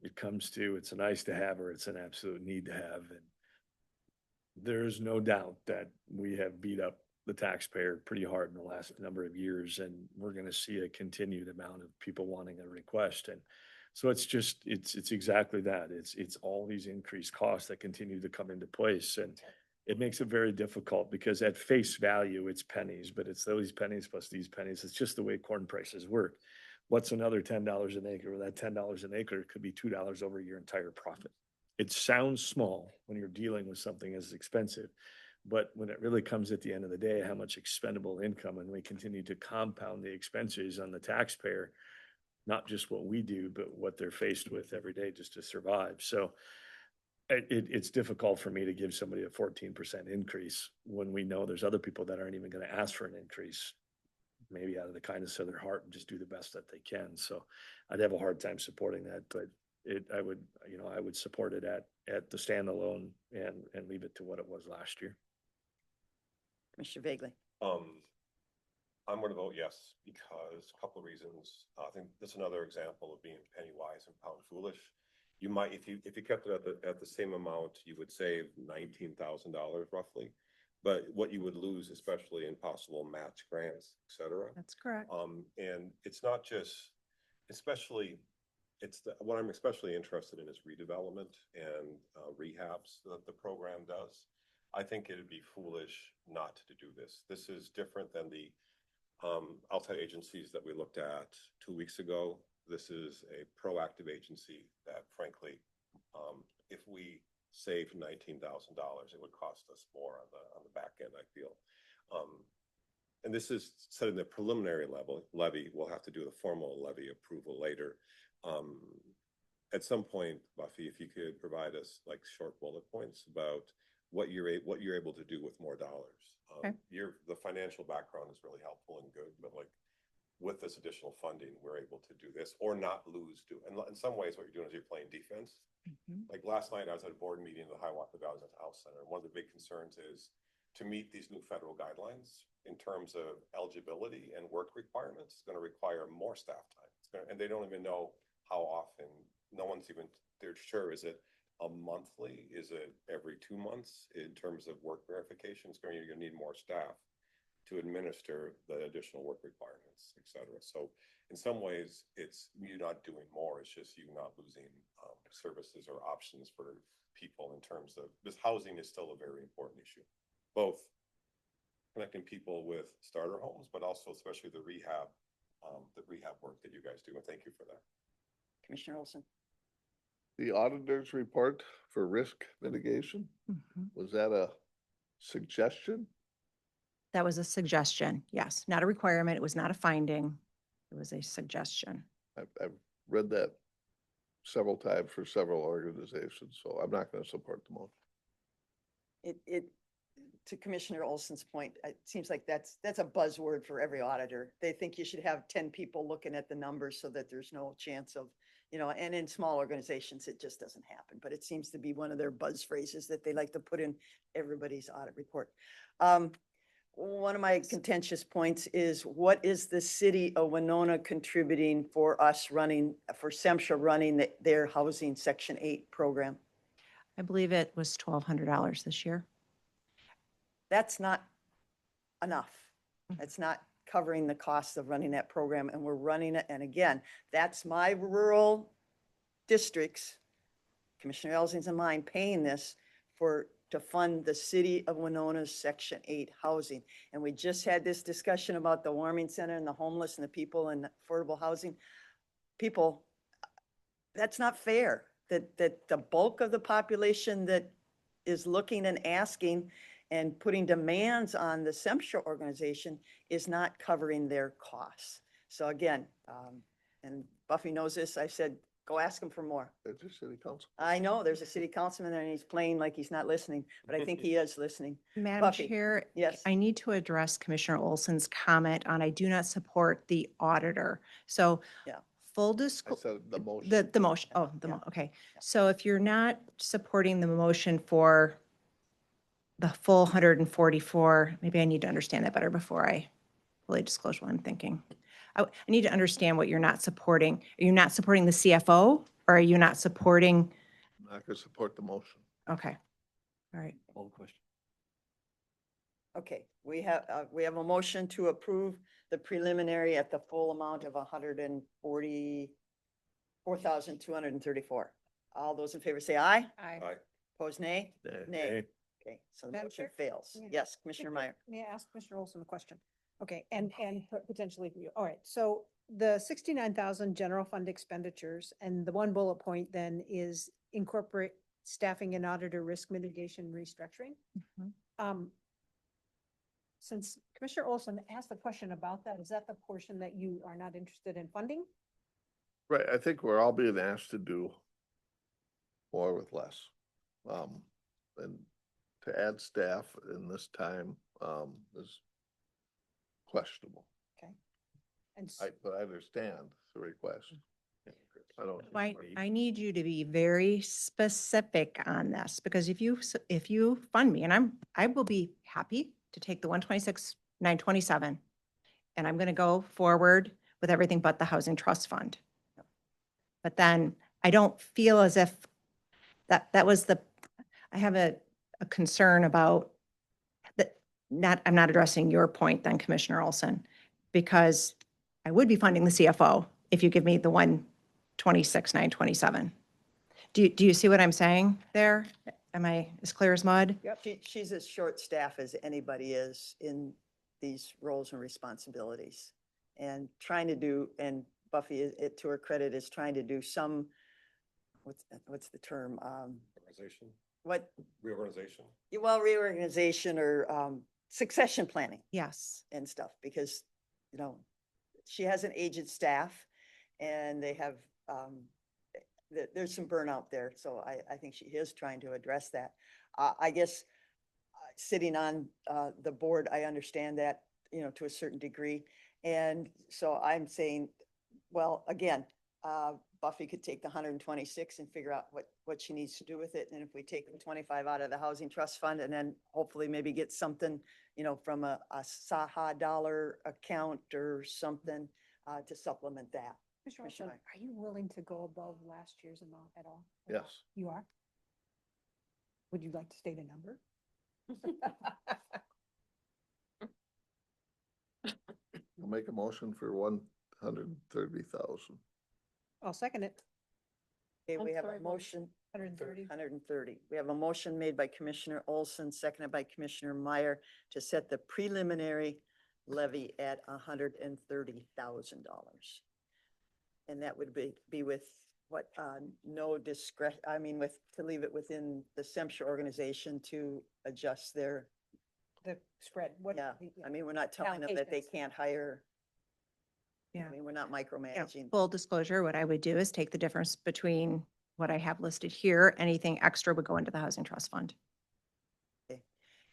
a nice to have, or it's an absolute need to have. And there's no doubt that we have beat up the taxpayer pretty hard in the last number of years, and we're going to see a continued amount of people wanting a request. And so it's exactly that. It's all these increased costs that continue to come into place. And it makes it very difficult because at face value, it's pennies, but it's those pennies plus these pennies. It's just the way corn prices work. What's another $10 an acre? Well, that $10 an acre could be $2 over your entire profit. It sounds small when you're dealing with something as expensive, but when it really comes at the end of the day, how much expendable income, and we continue to compound the expenses on the taxpayer, not just what we do, but what they're faced with every day just to survive. So it's difficult for me to give somebody a 14% increase when we know there's other people that aren't even going to ask for an increase, maybe out of the kindness of their heart, and just do the best that they can. So I'd have a hard time supporting that, but I would support it at the standalone and leave it to what it was last year. Commissioner Vagley. I'm going to vote yes, because a couple of reasons. I think that's another example of being penny wise and pound foolish. You might, if you kept it at the same amount, you would save $19,000 roughly. but what you would lose, especially in possible match grants, et cetera. That's correct. And it's not just, especially, what I'm especially interested in is redevelopment and rehabs that the program does. I think it'd be foolish not to do this. This is different than the outside agencies that we looked at 2 weeks ago. This is a proactive agency that frankly, if we saved $19,000, it would cost us more on the back end, I feel. And this is set in the preliminary levy. We'll have to do the formal levy approval later. At some point, Buffy, if you could provide us like short bullet points about what you're able to do with more dollars. Okay. The financial background is really helpful and good, but like with this additional funding, we're able to do this or not lose. And in some ways, what you're doing is you're playing defense. Like last night, I was at a board meeting in the Hiawatha Valley Health Center. One of the big concerns is to meet these new federal guidelines in terms of eligibility and work requirements. It's going to require more staff time. And they don't even know how often. No one's even, they're sure, is it a monthly? Is it every 2 months in terms of work verification? You're going to need more staff to administer the additional work requirements, et cetera. So in some ways, it's you not doing more. It's just you not losing services or options for people in terms of this. Housing is still a very important issue, both connecting people with starter homes, but also especially the rehab work that you guys do. And thank you for that. Commissioner Olson. The auditor's report for risk mitigation, was that a suggestion? That was a suggestion, yes, not a requirement. It was not a finding. It was a suggestion. I've read that several times for several organizations, so I'm not going to support the motion. To Commissioner Olson's point, it seems like that's a buzzword for every auditor. They think you should have 10 people looking at the numbers so that there's no chance of, and in small organizations, it just doesn't happen. But it seems to be one of their buzz phrases that they like to put in everybody's audit report. One of my contentious points is what is the city of Winona contributing for SEMSHA running their housing Section 8 program? I believe it was $1,200 this year. That's not enough. That's not covering the cost of running that program, and we're running it. And again, that's my rural districts, Commissioner Elsings and mine, paying this to fund the city of Winona's Section 8 housing. And we just had this discussion about the warming center and the homeless and the people in affordable housing. People, that's not fair that the bulk of the population that is looking and asking and putting demands on the SEMSHA organization is not covering their costs. So again, and Buffy knows this, I said, go ask him for more. It's a city council. I know there's a city councilman there and he's playing like he's not listening, but I think he is listening. Madam Buffy, Chair, yes. I need to address Commissioner Olson's comment on I do not support the auditor. So Yeah. full I disclosure. said the motion. The motion, Yeah. okay. So if you're not supporting the motion for the full 144, maybe I need to understand that better before I fully disclose what I'm thinking. I need to understand what you're not supporting. Are you not supporting the CFO or are you not supporting? I'm not going to support the motion. Okay, all right. Old question. Okay, we have a motion to approve the preliminary at the full amount of 144,234. All those in favor say aye. Aye. Opposed, nay? Nay. Okay, so the Madam motion Chair? fails. Yeah. Yes, Commissioner Meyer. May I ask Commissioner Olson a question? Okay, and potentially for you. All right, so the 69,000 general fund expenditures and the one bullet point then is incorporate staffing and auditor risk mitigation restructuring. Since Commissioner Olson asked a question about that, is that the portion that you are not interested in funding? Right, I think we're all being asked to do more with less. And to add staff in this time, is questionable. Okay. And But I understand the request. I don't. I need you to be very specific on this because if you fund me and I will be happy to take the 126,927 and I'm going to go forward with everything but the housing trust fund. But then I don't feel as if that was I have a concern about that I'm not addressing your point then, Commissioner Olson, because I would be funding the CFO if you give me the 126,927. Do you see what I'm saying there? Am I as clear as mud? Yep. She's as short staff as anybody is in these roles and responsibilities. And trying to do, and Buffy, it to her credit, is trying to do some, what's the term? Organization, What, reorganization. well, reorganization or succession planning Yes. and stuff, because, you know, she has an aged staff and they have, there's some burnout there. So I think she is trying to address that. I guess sitting on the board, I understand that, you know, to a certain degree. And so I'm saying, well, again, Buffy could take the 126 and figure out what she needs to do with it. And if we take the 25 out of the housing trust fund and then hopefully maybe get something, you know, from a Saha dollar account or something to supplement that. Mr. Olson, are you willing to go above last year's amount at all? Yes. You are? Would you like to state a number? I'll make a motion for 130,000. I'll second it. Okay, I'm we have sorry, a what was- motion. 130. 130. We have a motion made by Commissioner Olson, seconded by Commissioner Meyer to set the preliminary levy at $130,000. And that would be with what, no discretion, I mean, to leave it within the SEMSHA organization to adjust their, The spread, what? yeah. I mean, we're not telling them that they Allocations. can't hire. Yeah. I mean, we're not Yeah, micromanaging. full disclosure, what I would do is take the difference between what I have listed here. Anything extra would go into the housing trust fund.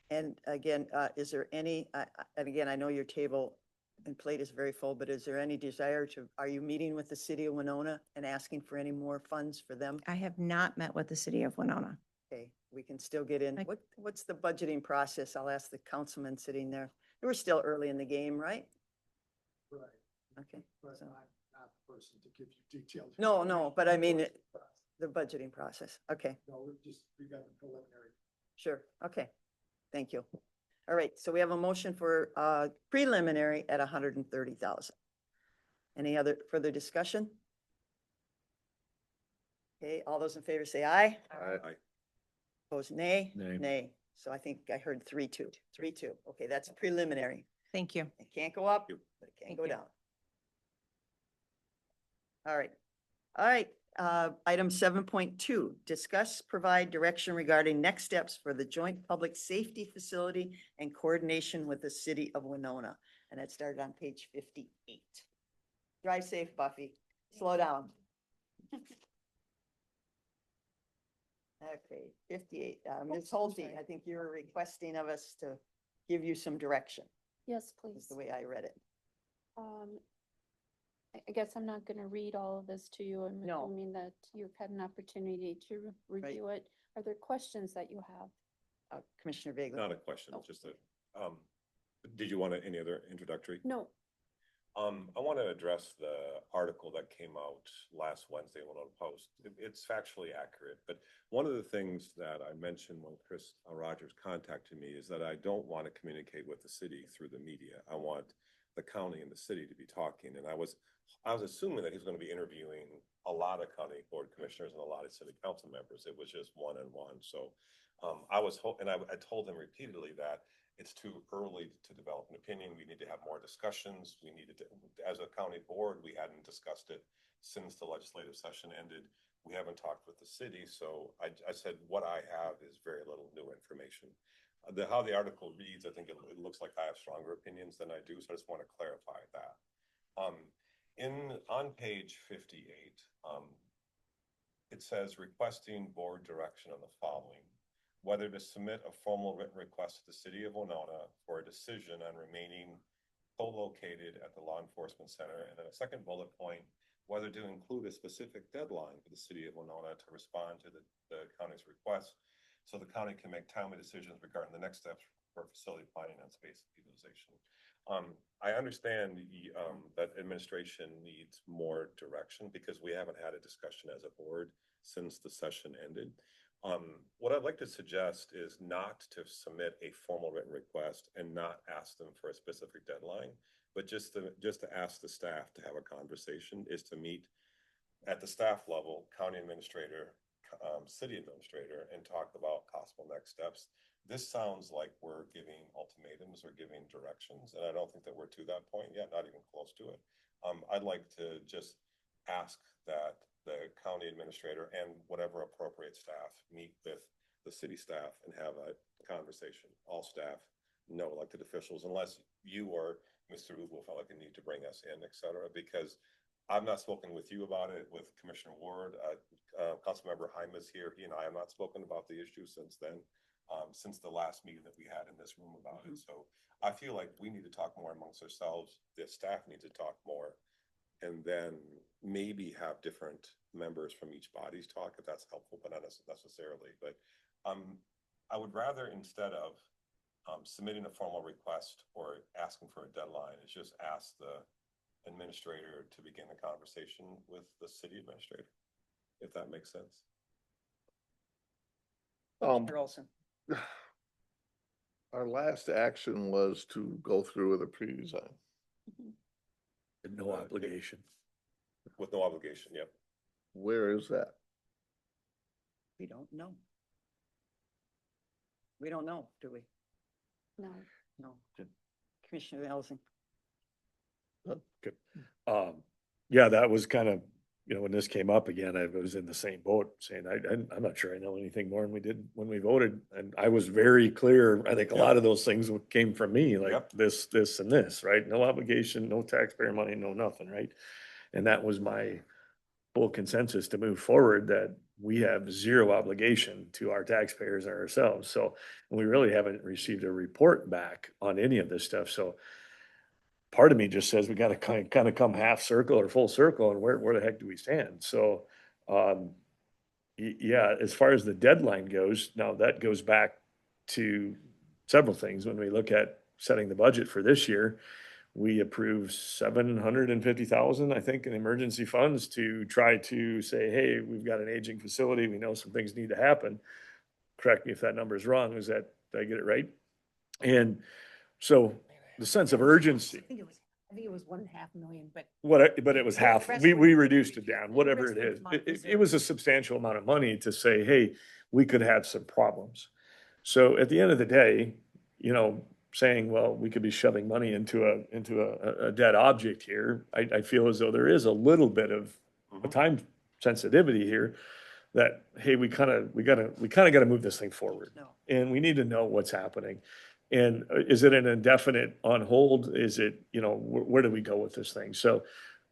And again, is there any, and again, I know your table and plate is very full, but is there any desire are you meeting with the city of Winona and asking for any more funds for them? I have not met with the city of Winona. Okay, we can still get in. I- What's the budgeting process? I'll ask the councilman sitting there. We're still early in the game, right? Right, Okay. but so- I'm not the person to give you detailed. No, but I mean, information. the budgeting process. Okay, No, we got the preliminary. sure. Okay. Thank you. All right, so we have a motion for preliminary at 130,000. Any other further discussion? Okay, all those in favor say aye. Aye. Opposed, nay? Nay. Nay. So I think I heard 3-2. 3-2. Okay, that's preliminary. Thank you. It can't go up, Yep. but it can Thank go you. down. All right. All right, item 7.2, discuss, provide direction regarding next steps for the joint public safety facility and coordination with the city of Winona. And that started on page 58. Drive safe, Buffy. Slow down. Okay, 58. Ms. Holte, I think you were requesting of us to give you some direction, Yes, is please. the way I read it. I guess I'm not gonna read all of this to you. I'm No. assuming that you've had an opportunity to review it. Are there questions that you have? Commissioner Vogel. Not a question, Oh. just a, did you want any other introductory? No, I want to address the article that came out last Wednesday in Winona Post. It's factually accurate, but one of the things that I mentioned when Chris Rogers contacted me is that I don't want to communicate with the city through the media. I want the county and the city to be talking, and I was assuming that he was going to be interviewing a lot of county board commissioners and a lot of city council members. It was just one-on-one. So I told him repeatedly that it's too early to develop an opinion. We need to have more discussions. We needed to, as a county board, we hadn't discussed it since the legislative session ended. We haven't talked with the city. So I said, what I have is very little new information. How the article reads, I think it looks like I have stronger opinions than I do. So I just want to clarify that. On page 58, it says requesting board direction on the following: whether to submit a formal written request to the city of Winona for a decision on remaining co-located at the law enforcement center. And then a second bullet point, whether to include a specific deadline for the city of Winona to respond to the county's request, so the county can make timely decisions regarding the next steps for facility planning and space utilization. I understand that administration needs more direction because we haven't had a discussion as a board since the session ended. What I'd like to suggest is not to submit a formal written request and not ask them for a specific deadline, but just to ask the staff to have a conversation, is to meet at the staff level, county administrator, city administrator, and talk about possible next steps. This sounds like we're giving ultimatums or giving directions, and I don't think that we're to that point yet, not even close to it. I'd like to just ask that the county administrator and whatever appropriate staff meet with the city staff and have a conversation. All staff, no elected officials, unless you or Mr. Uble felt like a need to bring us in, et cetera, because I've not spoken with you about it, with Commissioner Ward. Councilmember Heim is here. He and I have not spoken about the issue since then, since the last meeting that we had in this room about it. So I feel like we need to talk more amongst ourselves. The staff needs to talk more, and then maybe have different members from each body's talk if that's helpful, but not necessarily. But I would rather, instead of submitting a formal request or asking for a deadline, is just ask the administrator to begin the conversation with the city administrator, if that makes sense. Mr. Olson. Our last action was to go through with a pre-design. No obligation. With no obligation, yep. Where is that? We don't know. We don't know, do we? No. No. Commissioner Elsing. Good. Yeah, that was kind of, when this came up again, I was in the same boat saying, I'm not sure I know anything more than we did when we voted. And I was very clear. I think a lot of those things came from me, like Yep. this, and this, right? No obligation, no taxpayer money, no nothing, right? And that was my full consensus to move forward, that we have zero obligation to our taxpayers and ourselves. So, and we really haven't received a report back on any of this stuff. So part of me just says we got to kind of come half circle or full circle, and where the heck do we stand? So, yeah, as far as the deadline goes, now that goes back to several things. When we look at setting the budget for this year, we approved 750,000, I think, in emergency funds to try to say, hey, we've got an aging facility. We know some things need to happen. Correct me if that number is wrong. Did I get it right? And so the sense of urgency. I think it was 1.5 million, but But it was half, rest we was- reduced it down, whatever rest it was is. my It was a substantial amount of money to say, hey, we could have some problems. So at the end of the day, saying, well, we could be shoving money into a dead object here, I feel as though there is a little bit of a time sensitivity here that, hey, we kind of gotta move this thing forward. No. And we need to know what's happening. And is it an indefinite on hold? Is it, where do we go with this thing? So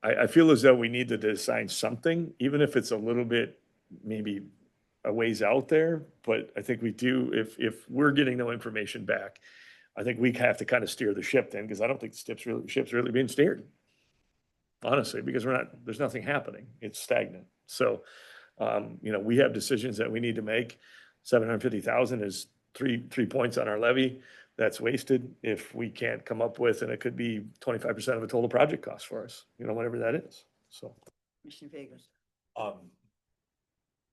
I feel as though we need to design something, even if it's a little bit, maybe a ways out there. But I think we do, if we're getting no information back, I think we have to kind of steer the ship then, because I don't think the ship's really being steered. Honestly, because there's nothing happening. It's stagnant. So, we have decisions that we need to make. 750,000 is three points on our levy. That's wasted if we can't come up with, and it could be 25% of a total project cost for us, whatever that is. So. Commissioner Vega.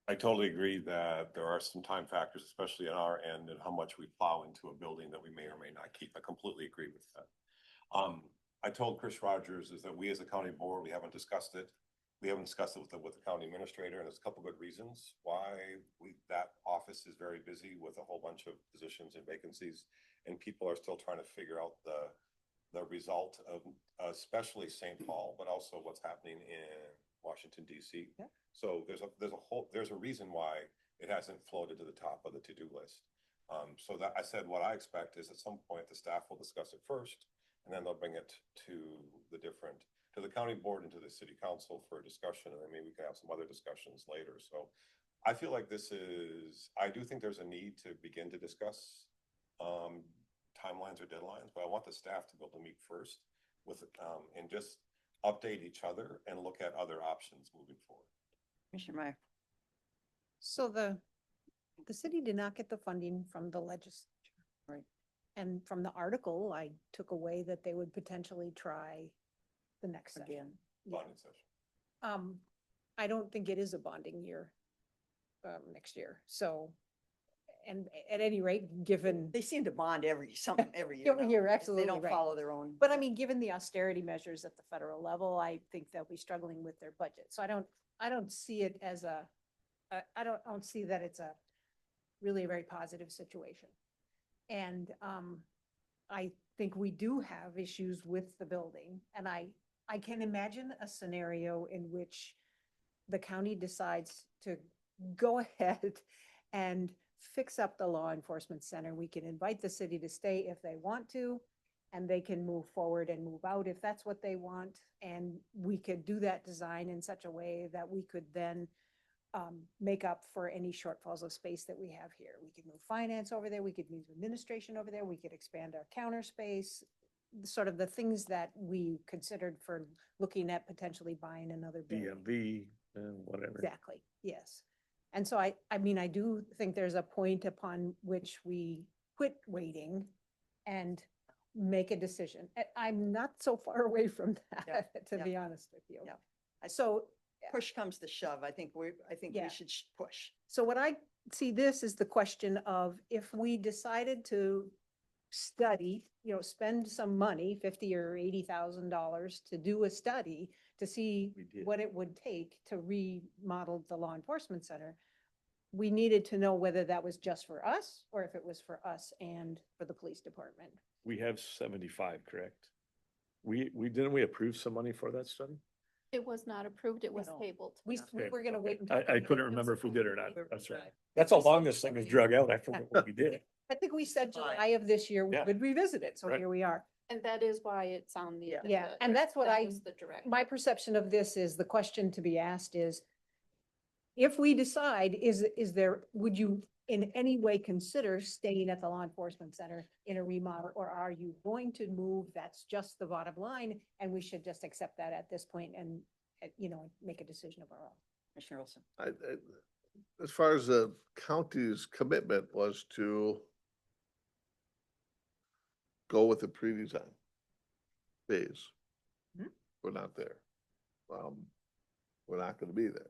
I totally agree that there are some time factors, especially on our end, and how much we plow into a building that we may or may not keep. I completely agree with that. I told Chris Rogers is that we as a county board, we haven't discussed it. We haven't discussed it with the county administrator, and there's a couple good reasons why that office is very busy with a whole bunch of positions and vacancies, and people are still trying to figure out the result of especially St. Paul, but also what's happening in Washington, D.C. Yeah. So there's a reason why it hasn't floated to the top of the to-do list. So that I said, what I expect is at some point the staff will discuss it first, and then they'll bring it to the county board and to the city council for a discussion, and then maybe we can have some other discussions later. So I feel like I do think there's a need to begin to discuss timelines or deadlines, but I want the staff to be able to meet first and just update each other and look at other options moving forward. Commissioner Meyer. so the city did not get the funding from the legislature. Right. And from the article, I took away that they would potentially try the next session. Again. Yeah. Bonding session. I don't think it is a bonding year. next year. So, and at any rate, given. They seem to bond something every year. Yeah, you're now. absolutely They don't right. follow their own. But I mean, given the austerity measures at the federal level, I think they'll be struggling with their budget. So I don't see it as I don't see that it's a really a very positive situation. And I think we do have issues with the building. And I can imagine a scenario in which the county decides to go ahead and fix up the law enforcement center. We can invite the city to stay if they want to, and they can move forward and move out if that's what they want. And we could do that design in such a way that we could then make up for any shortfalls of space that we have here. We could move finance over there. We could move administration over there. We could expand our counter space, sort of the things that we considered for looking at potentially buying another building. DMV and whatever. Exactly, yes. And so I mean, I do think there's a point upon which we quit waiting and make a decision. I'm not so far away from that, to be honest with you. Yeah. So Push comes to shove. I think we Yeah. should push. So what I see this is the question of if we decided to study, spend some money, $50,000 or $80,000 to do a study to see We did. what it would take to remodel the law enforcement center. We needed to know whether that was just for us or if it was for us and for the police department. We have 75, correct? We didn't we approve some money for that study? It was not approved, it was No. tabled. We Okay, were gonna okay. wait until. I couldn't remember if we did or not. We- That's right. That's how long this thing was drug out. I forget what we did. I think we said Fine. July of this year, we Yeah. would revisit it, so Right. here we are. And that is why it's on the. Yeah. Yeah, agenda. and that's what That I- was the direct. My perception of this is, the question to be asked is, if we decide, would you in any way consider staying at the law enforcement center in a remodel, or are you going to move? That's just the bottom line, and we should just accept that at this point and, make a decision of our own. Commissioner Olson. As far as the county's commitment was to go with the pre-design phase. Mhm. We're not there. We're not gonna be there.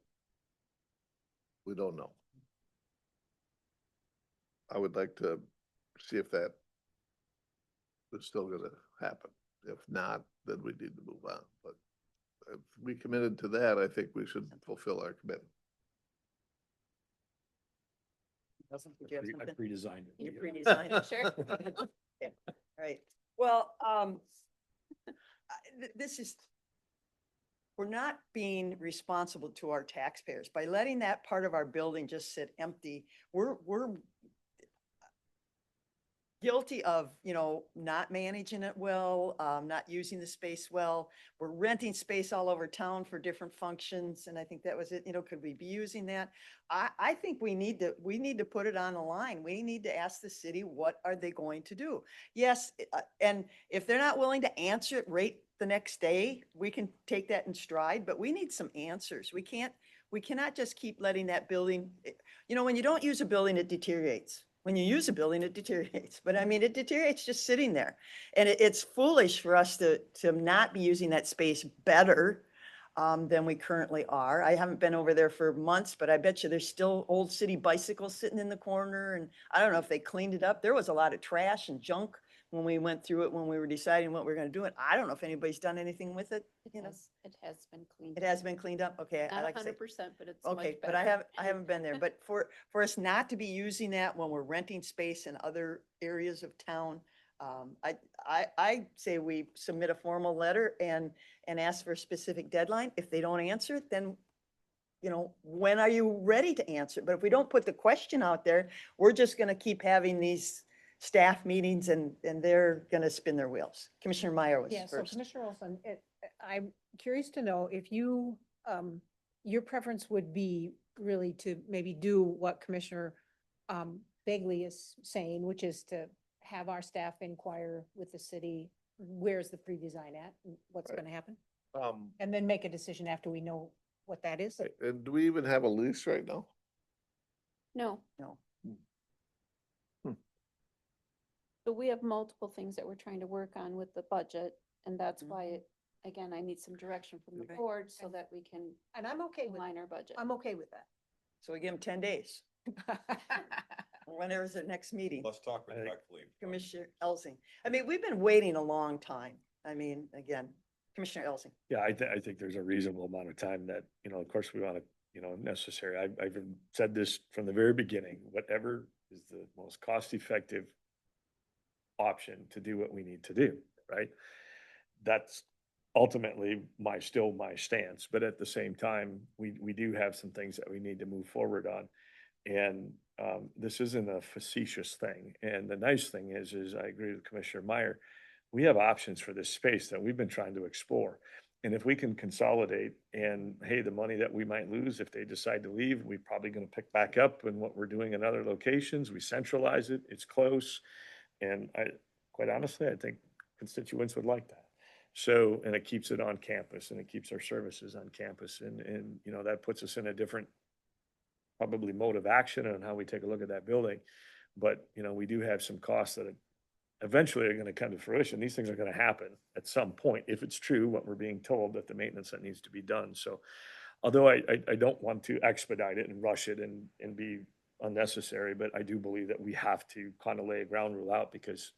We don't know. I would like to see if that is still gonna happen. If not, then we need to move on, but if we committed to that, I think we should fulfill our commitment. Did you have I something? pre-designed it. You pre-designed it. Sure. Okay, right. Well, this is, we're not being responsible to our taxpayers. By letting that part of our building just sit empty, we're guilty of, not managing it well, not using the space well. We're renting space all over town for different functions, and I think that was it. Could we be using that? I think we need to put it on the line. We need to ask the city, what are they going to do? Yes, and if they're not willing to answer it right the next day, we can take that in stride, but we need some answers. We cannot just keep letting that building, when you don't use a building, it deteriorates. When you use a building, it deteriorates, but I mean, it deteriorates just sitting there. And it's foolish for us to not be using that space better than we currently are. I haven't been over there for months, but I bet you there's still old city bicycles sitting in the corner. And I don't know if they cleaned it up. There was a lot of trash and junk when we went through it, when we were deciding what we we're gonna do. And I don't know if anybody's done anything with it. It has been cleaned. It has been cleaned up. Okay. I Not like to say. 100%, but it's much Okay, but better. I haven't been there, but for us not to be using that when we're renting space in other areas of town, I say we submit a formal letter and ask for a specific deadline. If they don't answer it, then, when are you ready to answer? But if we don't put the question out there, we're just gonna keep having these staff meetings and they're gonna spin their wheels. Commissioner Meyer was Yeah, so first. Commissioner Olson, I'm curious to know if your preference would be really to maybe do what Commissioner Bagley is saying, which is to have our staff inquire with the city, where's the pre-design at, and what's Right. gonna happen? Um, And then make a decision after we know what that is. and do we even have a lease right now? No, No. but we have multiple things that we're trying to work on with the budget. And that's why, again, I need some direction from the Okay. board so that we can And I'm okay with, align our budget. I'm okay with that. So we give them 10 days. Whenever is the next meeting? Let's talk I think- respectfully. Commissioner Elsing. I mean, we've been waiting a long time. I mean, again, Commissioner Elsing. Yeah, I think there's a reasonable amount of time that, of course, we want to, necessary. I've said this from the very beginning, whatever is the most cost-effective option to do what we need to do, right? That's ultimately still my stance, but at the same time, we do have some things that we need to move forward on. And this isn't a facetious thing. And the nice thing is I agree with Commissioner Meyer, we have options for this space that we've been trying to explore. And if we can consolidate and, hey, the money that we might lose if they decide to leave, we're probably going to pick back up in what we're doing in other locations. We centralize it, it's close. And quite honestly, I think constituents would like that. So, and it keeps it on campus and it keeps our services on campus. And that puts us in a different probably mode of action on how we take a look at that building. But, we do have some costs that eventually are going to come to fruition. These things are going to happen at some point, if it's true, what we're being told, that the maintenance that needs to be done. So although I don't want to expedite it and rush it and be unnecessary, but I do believe that we have to kind of lay a ground rule out because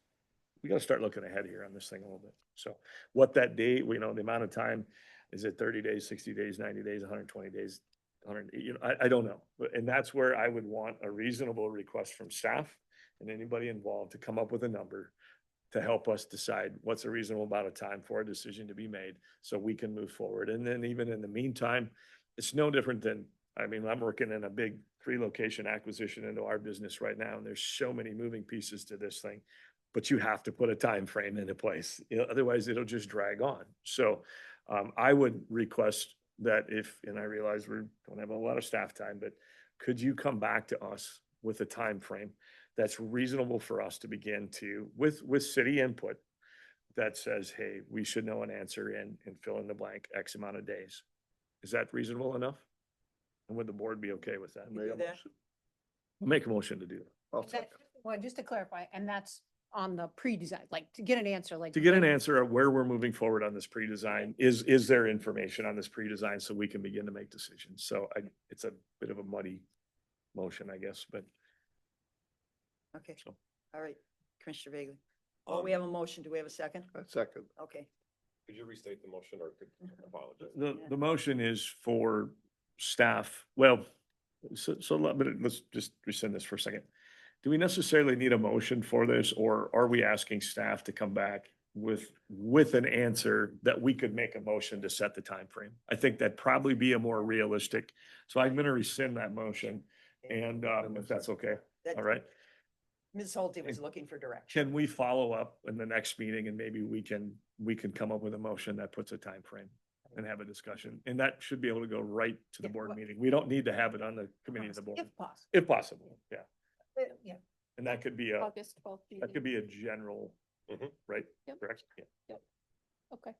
we got to start looking ahead here on this thing a little bit. So what that date, the amount of time, is it 30 days, 60 days, 90 days, 120 days, 100, I don't know. And that's where I would want a reasonable request from staff and anybody involved to come up with a number to help us decide what's a reasonable amount of time for a decision to be made so we can move forward. And then even in the meantime, it's no different than, I'm working in a big 3-location acquisition into our business right now, and there's so many moving pieces to this thing, but you have to put a time frame into place. Otherwise it'll just drag on. So I would request that and I realize we don't have a lot of staff time, but could you come back to us with a time frame that's reasonable for us to begin to, with city input, that says, hey, we should know an answer and fill in the blank X amount of days. Is that reasonable enough? And would the board be okay with that? You do that? I'll make a motion to do that. I'll second. Well, just to clarify, and that's on the pre-design, like to get an answer, like. To get an answer of where we're moving forward on this pre-design, is there information on this pre-design so we can begin to make decisions? So it's a bit of a muddy motion, I guess, but. Okay, So. all right, Commissioner Vagley. Well, we have a motion. Do we have a second? A second. Okay. Could you restate the motion or could apologize? The motion is for staff, well, let's just rescind this for a second. Do we necessarily need a motion for this, or are we asking staff to come back with an answer that we could make a motion to set the time frame? I think that'd probably be a more realistic, so I'm gonna rescind that motion, and if that's okay, all right? Ms. Holte was looking for direction. Can we follow up in the next meeting and maybe we can come up with a motion that puts a time frame and have a discussion? And that should be able to go right to the Yeah, board well- meeting. We don't need to have it on the committee of the board, If possible. if possible, yeah. Yeah. And that could be August 12th. that could be a general, Mhm. right? Yep. Correct? Yeah. Okay.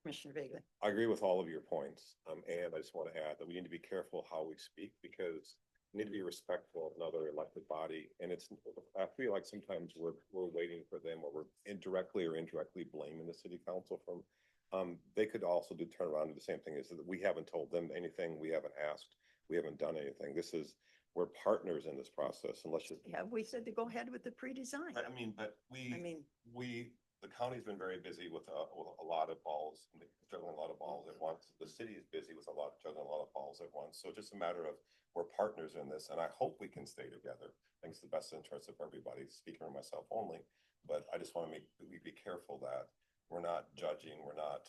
Commissioner Vagley. I agree with all of your points. And I just want to add that we need to be careful how we speak because we need to be respectful of another elected body. And I feel like sometimes we're waiting for them or we're indirectly blaming the city council they could also turn around and do the same thing is that we haven't told them anything. We haven't asked, we haven't done anything. We're partners in this process and let's just. Have we said to go ahead with the pre-design? But the county's been very busy with a lot of balls, juggling a lot of balls at once. The city is busy with juggling a lot of balls at once. So just a matter of we're partners in this, and I hope we can stay together. I think it's the best interest of everybody, speaking for myself only. But I just want to we be careful that we're not judging, we're not,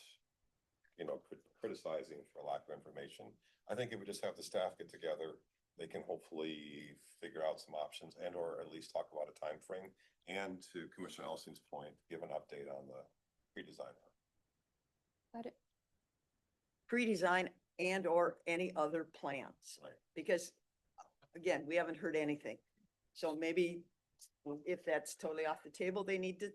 criticizing for lack of information. I think if we just have the staff get together, they can hopefully figure out some options and or at least talk about a time frame. And to Commissioner Elsing's point, give an update on the pre-design. Got it. Pre-design and or any other plans. Right. Because again, we haven't heard anything. So maybe if that's totally off the table, they need to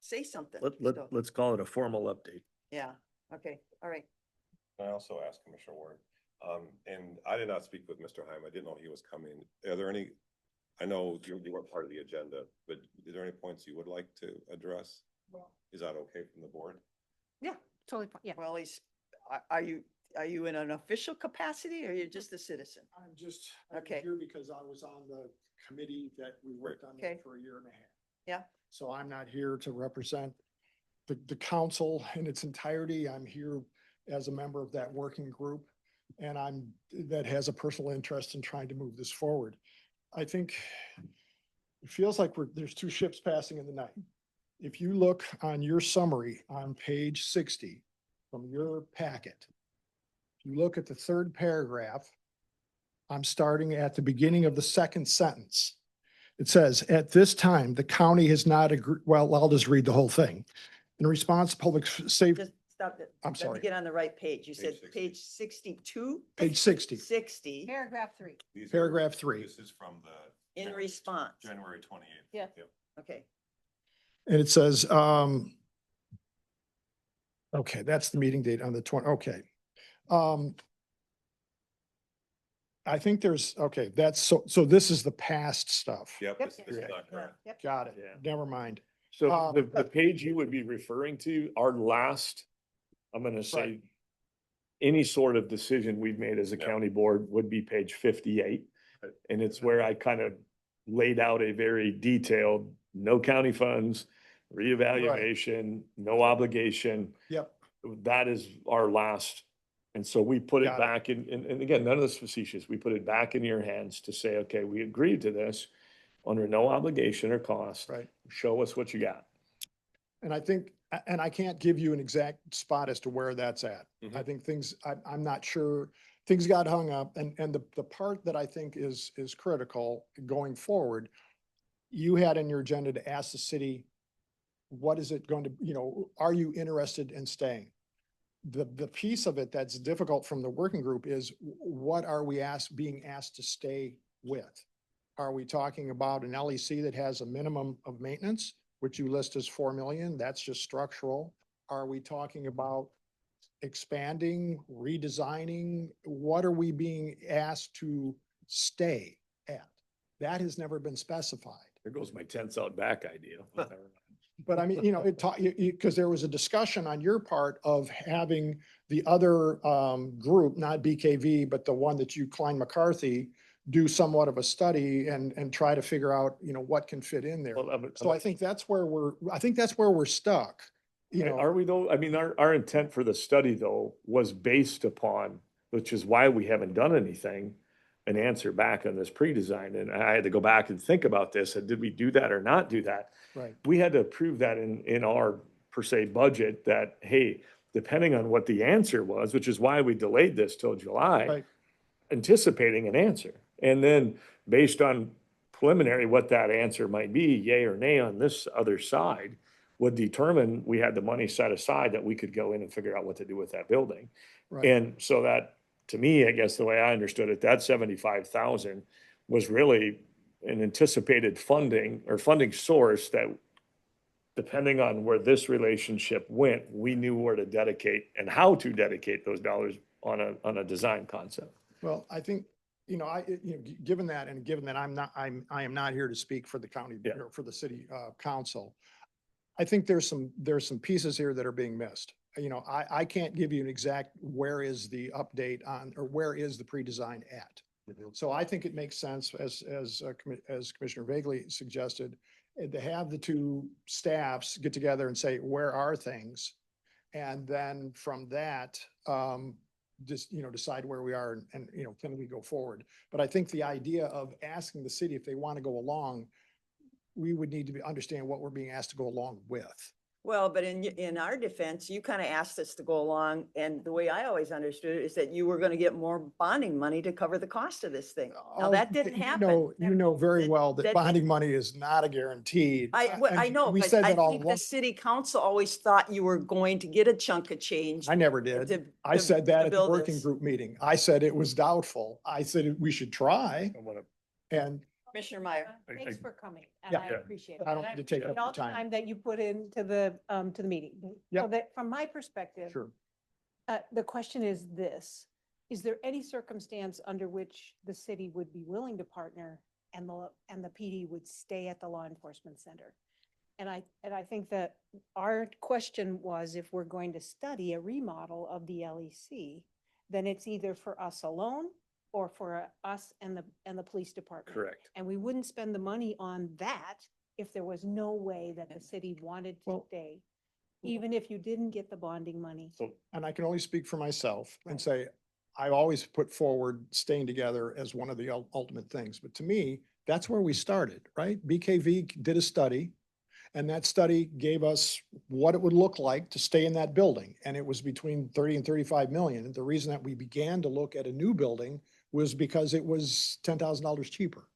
say something. So, Let's call it a formal update. yeah, okay, all right. I also asked Commissioner Ward, and I did not speak with Mr. Heim. I didn't know he was coming. Are there any, I know you weren't part of the agenda, but is there any points you would like to address? Is that okay from the board? Yeah, totally. Yeah. Well, are you Are you in an official capacity or you're just a citizen? I'm Okay. here because I was on the committee that we worked on Okay. that for a year and a half. Yeah. So I'm not here to represent the council in its entirety. I'm here as a member of that working group. And that has a personal interest in trying to move this forward. I think it feels like there's two ships passing in the night. If you look on your summary on page 60 from your packet, you look at the third paragraph, I'm starting at the beginning of the second sentence. It says, at this time, the county has not agreed, well, I'll just read the whole thing. In response to public safety, Just stop it. I'm Let sorry. me get on the right page. You said Page 60. page 62? Page 60, 60 Paragraph 3. These are- paragraph 3. This is from the. in response. January 28th. Yeah. Yep. Okay. And it says, okay, that's the meeting date on the 20, okay. I think okay, so this is the past stuff. Yep, Yep. this is not correct. Yep. Got it. Yeah. Never mind. So the page you would be referring to, our last, I'm gonna Right. say, any sort of decision we've made as a Yeah. county board would be page 58. Right. And it's where I kind of laid out a very detailed, no county funds, reevaluation, no obligation. Yep. That is our last. And so we put it Got it. back in, and again, none of this facetious. We put it back in your hands to say, okay, we agreed to this under no obligation or cost. Right. Show us what you got. And I think, and I can't give you an exact spot as to where that's at. Mhm. I think I'm not sure, things got hung up and the part that I think is critical going forward, you had in your agenda to ask the city, what is it going to, are you interested in staying? The piece of it that's difficult from the working group is what are we being asked to stay with? Are we talking about an LEC that has a minimum of maintenance, which you list as 4 million? That's just structural. Are we talking about expanding, redesigning? What are we being asked to stay at? That has never been specified. There goes my tents out back idea. But I mean, because there was a discussion on your part of having the other group, not BKV, but the one that you, Klein McCarthy, do somewhat of a study and try to figure out, what can fit in there. So I think that's where we're stuck, Are we though? I mean, our intent for the study though was based upon, which is why we haven't done anything, an answer back on this pre-design. And I had to go back and think about this. And did we do that or not do that? Right. We had to approve that in our per se budget that, hey, depending on what the answer was, which is why we delayed this till July, Right. anticipating an answer. And then based on preliminary, what that answer might be, yay or nay on this other side, would determine we had the money set aside that we could go in and figure out what to do with that building. Right. And so that, to me, I guess the way I understood it, that 75,000 was really an anticipated funding or funding source that, depending on where this relationship went, we knew where to dedicate and how to dedicate those dollars on a design concept. Well, I think, given that and given that I am not here to speak for the county, Yeah. or for the city council, I think there's some pieces here that are being missed. I can't give you an exact where is the update on, or where is the pre-design at. So I think it makes sense, as Commissioner Vagley suggested, to have the two staffs get together and say, where are things? And then from that, just, decide where we are and, can we go forward? But I think the idea of asking the city if they want to go along, we would need to understand what we're being asked to go along with. Well, but in our defense, you kind of asked us to go along, and the way I always understood it is that you were going to get more bonding money to cover the cost of this thing. Now, that didn't happen. You know very well that that- bonding money is not a guaranteed. I know, We but said I that all think the along. city council always thought you were going to get a chunk of change. I never did. to- I to- said to that at the build working this. group meeting. I said it was doubtful. I said we should try. I want to And Commissioner Meyer. Thanks for coming, and Yeah. I Yeah. appreciate it. I don't And need to take up appreciate all your the time. time that you put into the meeting. So Yep. that, from my perspective, sure. the question is this: is there any circumstance under which the city would be willing to partner and the PD would stay at the law enforcement center? And I think that our question was, if we're going to study a remodel of the LEC, then it's either for us alone or for us and the police department. Correct. And we wouldn't spend the money on that if there was no way that the city wanted to Well- stay, even if you didn't get the bonding money. So And I can only speak for myself and Right. say, I always put forward staying together as one of the ultimate things. But to me, that's where we started, right? BKV did a study, and that study gave us what it would look like to stay in that building. And it was between 30 and 35 million. And the reason that we began to look at a new building was because it was $10,000 cheaper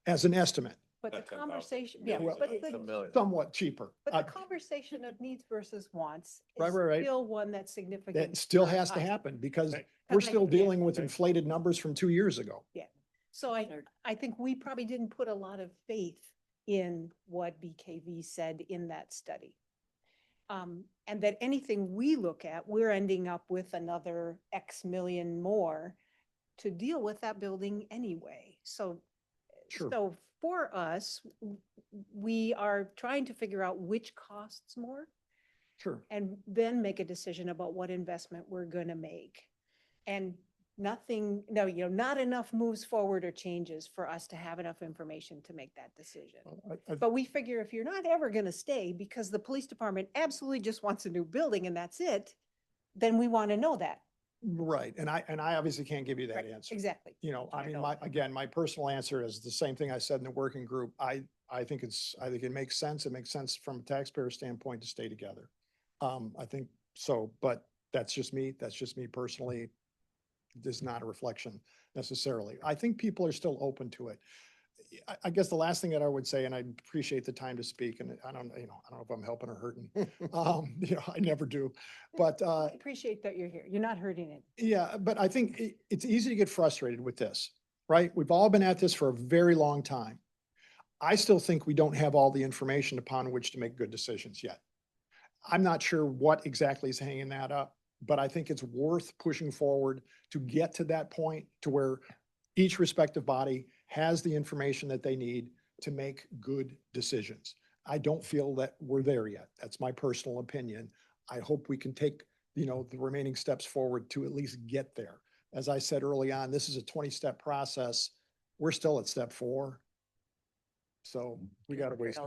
as an estimate, But the Not 10,000, conversation, yeah, millions but of dollars. the, million. somewhat cheaper. but the conversation of needs versus wants Right, is right, right. still one that's significant. That still for has to us. happen because Right. we're Like, still yeah. dealing with inflated numbers from 2 years ago. So I think we probably didn't put a lot of faith in what BKV said in that study. And that anything we look at, we're ending up with another X million more to deal with that building anyway. So, Sure. so for us, we are trying to figure out which costs more Sure. and then make a decision about what investment we're gonna make. And nothing, no, not enough moves forward or changes for us to have enough information to make that decision. But we figure if you're not ever gonna stay because the police department absolutely just wants a new building and that's it, then we want to know that. Right. And I obviously can't give you that Right, answer. exactly. You know, I I mean, know. again, my personal answer is the same thing I said in the working group. I think I think it makes sense. It makes sense from a taxpayer standpoint to stay together. I think so, but that's just me. That's just me personally. It's not a reflection necessarily. I think people are still open to it. I guess the last thing that I would say, and I appreciate the time to speak, and I don't know if I'm helping or hurting. I never do, but, I appreciate that you're here. You're not hurting it. yeah, but I think it's easy to get frustrated with this, right? We've all been at this for a very long time. I still think we don't have all the information upon which to make good decisions yet. I'm not sure what exactly is hanging that up, but I think it's worth pushing forward to get to that point to where each respective body has the information that they need to make good decisions. I don't feel that we're there yet. That's my personal opinion. I hope we can take, the remaining steps forward to at least get there. As I said early on, this is a 20-step process. We're still at step 4. So we got to waste.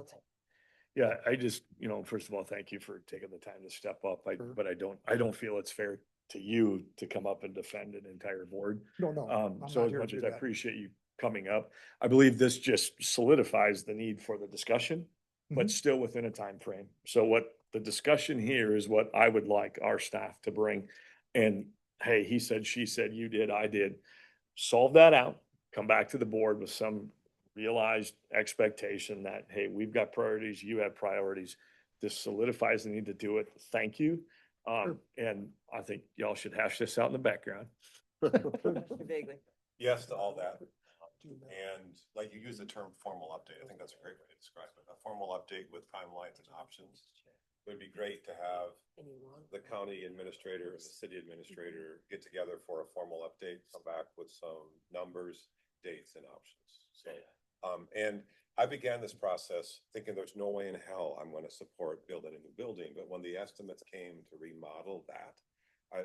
Yeah, I just, first of all, thank you for taking the time to step up. Sure. But I don't feel it's fair to you to come up and defend an entire board. No. I'm So not as here to much do as I that. appreciate you coming up, I believe this just solidifies the need for the discussion, but Mhm. still within a time frame. So what the discussion here is what I would like our staff to bring. And hey, he said, she said, you did, I did. Solve that out, come back to the board with some realized expectation that, hey, we've got priorities, you have priorities. This solidifies the need to do it. Thank you. And I think y'all should hash this out in the background. Vaguely. Yes to all that. And like you use the term formal update. I think that's a great way to describe it. A formal update with timelines and options. It would be great to have the county administrator and the city administrator get together for a formal update, come back with some numbers, dates and options. So, and I began this process thinking there's no way in hell I'm going to support building a new building. But when the estimates came to remodel that,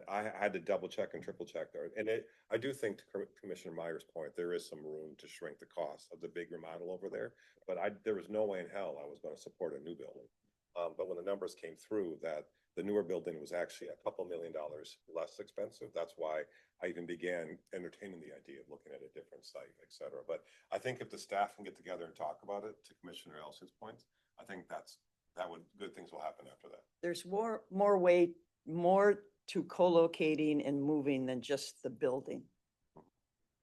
I had to double check and triple check there. And I do think to Commissioner Meyer's point, there is some room to shrink the cost of the big remodel over there. But there was no way in hell I was going to support a new building. But when the numbers came through that the newer building was actually a couple $1 million less expensive, that's why I even began entertaining the idea of looking at a different site, et cetera. But I think if the staff can get together and talk about it, to Commissioner Elson's point, I think good things will happen after that. There's more to co-locating and moving than just the building.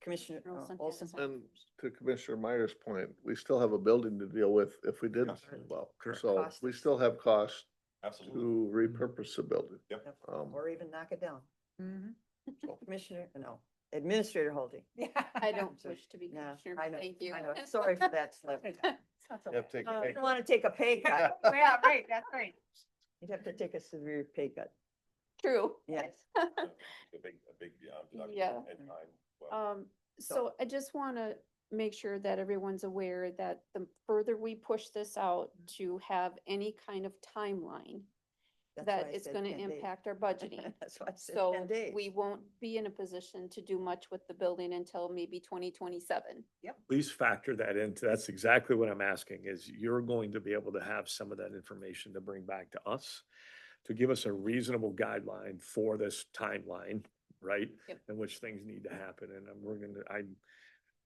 Commissioner Olson has Olson? something. And to Commissioner Meyer's point, we still have a building to deal with if we didn't. Yes. Well, Correct. so Costs. we still have costs Absolutely. to repurpose the building. Yep. Or even knock it down. Mhm. Administrator Holding. Yeah. I don't wish to be Yeah, commissioner, I but know, thank you. I know. Sorry for that slip. That's You have to okay. take a You pay don't want to take a pay cut. Yeah, right, that's right. You'd have to take a severe pay cut. True. Yes. A big deduction Yeah. and time. Well, So I just want to make sure that everyone's aware that the further we push this out to have any kind of timeline, That's why that I it's said gonna 10 days. impact our budgeting. That's why I said So 10 days. we won't be in a position to do much with the building until maybe 2027. Please factor that into, that's exactly what I'm asking, is you're going to be able to have some of that information to bring back to us, to give us a reasonable guideline for this timeline, right? Yep. In which things need to happen, and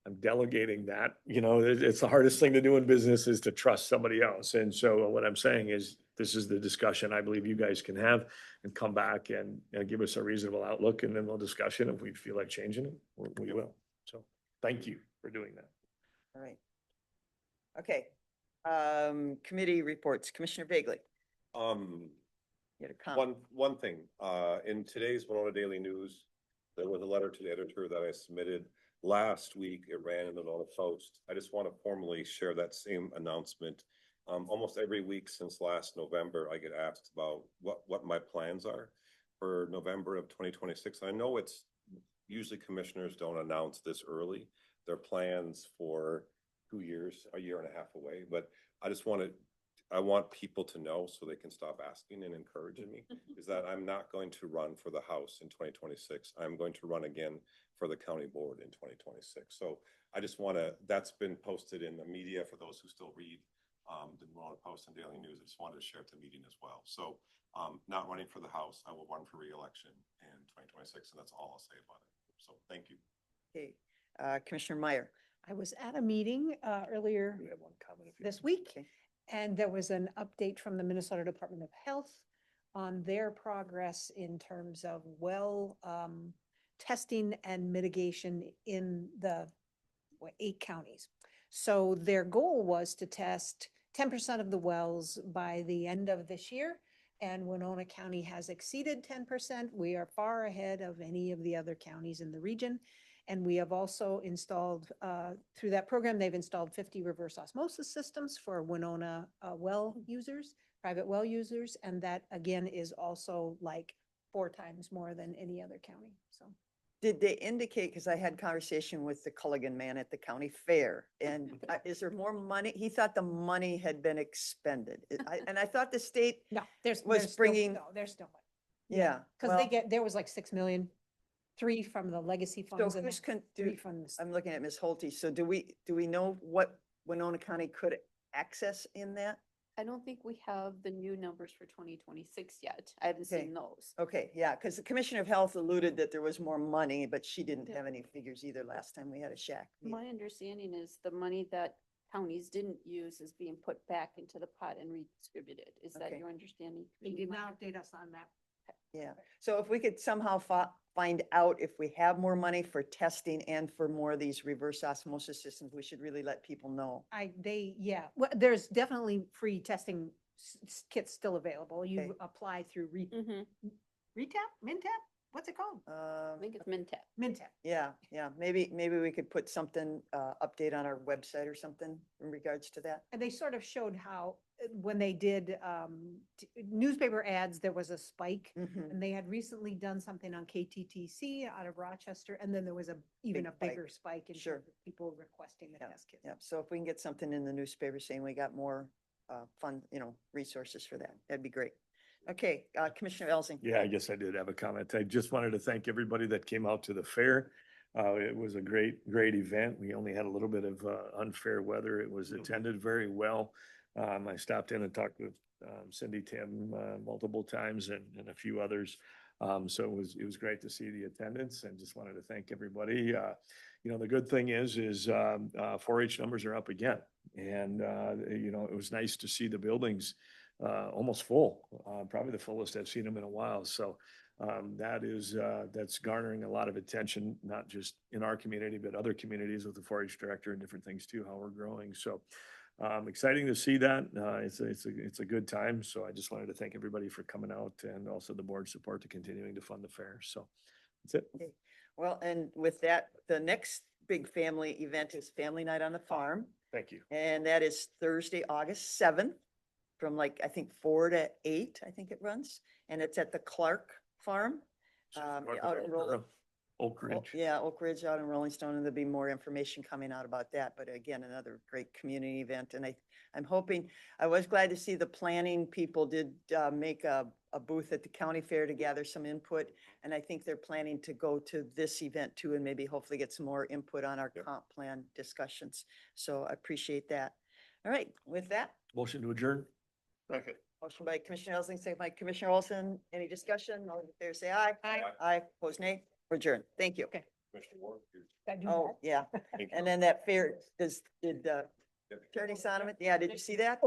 I'm delegating that, it's the hardest thing to do in business is to trust somebody else. And so what I'm saying is, this is the discussion I believe you guys can have and come back and give us a reasonable outlook, and then we'll discussion. If we feel like changing it, we will. So thank you for doing that. All right. Okay. Committee reports. Commissioner Bagley. You had a comment. One thing, in today's Winona Daily News, there was a letter to the editor that I submitted last week. It ran in the Winona Post. I just want to formally share that same announcement. Almost every week since last November, I get asked about what my plans are for November of 2026. I know it's usually commissioners don't announce this early, their plans for 2 years, a year and a half away, but I want people to know so they can stop asking and encouraging me, is that I'm not going to run for the House in 2026. I'm going to run again for the county board in 2026. So I just that's been posted in the media for those who still read the Winona Post and Daily News. I just wanted to share it to the meeting as well. So not running for the House, I will run for re-election in 2026, and that's all I'll say about it. So thank you. Okay. Commissioner Meyer. I was at a meeting earlier We have one comment if you this week, Okay. and there was an update from the Minnesota Department of Health on their progress in terms of testing and mitigation in the 8 counties. So their goal was to test 10% of the wells by the end of this year, and Winona County has exceeded 10%. We are far ahead of any of the other counties in the region. And we have also installed, through that program, they've installed 50 reverse osmosis systems for Winona well users, private well users. And that again is also like 4 times more than any other county, so. Did they indicate, because I had conversation with the Culligan man at the county fair, and is there more money? He thought the money had been expended. And I thought the state, No, was there's bringing- there's still money. yeah. Because there was like 6 million, 3 from the legacy So funds and who's, 3 from the. I'm looking at Ms. Holte. So do we know what Winona County could access in that? I don't think we have the new numbers for 2026 yet. I haven't Okay. seen those. Okay, yeah, because the Commissioner of Health alluded that there was more money, but she didn't have any figures either last time we had a shack meeting. My understanding is the money that counties didn't use is being put back into the pot and redistributed. Is that Okay. your understanding? They did not update us on that. Yeah, so if we could somehow find out if we have more money for testing and for more of these reverse osmosis systems, we should really let people know. Well, there's definitely free testing kits still available. Okay. You apply through Mhm. Mintap? What's it called? I think it's Mintap. Mintap. Yeah, maybe we could put something, update on our website or something in regards to that. And they sort of showed how, when they did newspaper ads, there was a spike. Mhm. And they had recently done something on KTTC out of Rochester, and then there was even Big a spike. bigger spike in Sure. terms of people requesting the Yeah, test kits. yeah, so if we can get something in the newspaper saying we got more fund, resources for that, that'd be great. Okay, Commissioner Elsing. Yeah, I guess I did have a comment. I just wanted to thank everybody that came out to the fair. It was a great event. We only had a little bit of unfair weather. It was attended very well. I stopped in and talked with Cindy Tim multiple times and a few others. So it was great to see the attendance, and just wanted to thank everybody. The good thing is 4-H numbers are up again. And, it was nice to see the buildings almost full, probably the fullest I've seen them in a while. So that's garnering a lot of attention, not just in our community, but other communities with the 4-H director and different things too, how we're growing. So exciting to see that. It's a good time. So I just wanted to thank everybody for coming out, and also the board support to continuing to fund the fair. So that's it. Okay. Well, and with that, the next big family event is Family Night on the Farm. Thank you. And that is Thursday, August 7th, from I think 4 to 8, I think it runs. And it's at the Clark Farm. Out in Rolla. Oak Ridge. Yeah, Oak Ridge out in Rolling Stone, and there'll be more information coming out about that. But again, another great community event. And I'm hoping, I was glad to see the planning people did make a booth at the county fair to gather some input. And I think they're planning to go to this event too, and maybe hopefully get some more input on our comp plan discussions. So I appreciate that. All right, with that, Motion to adjourn. Second. motion by Commissioner Elsing, second by Commissioner Olson. Any discussion? All in favor, say aye. Aye. Aye, opposed nay. We're adjourned. Thank you. Okay. Commissioner Ward, you- Gotta do Oh, that. yeah. Thank you. And then that fair, did Attorney Sonneman, yeah, did you see that?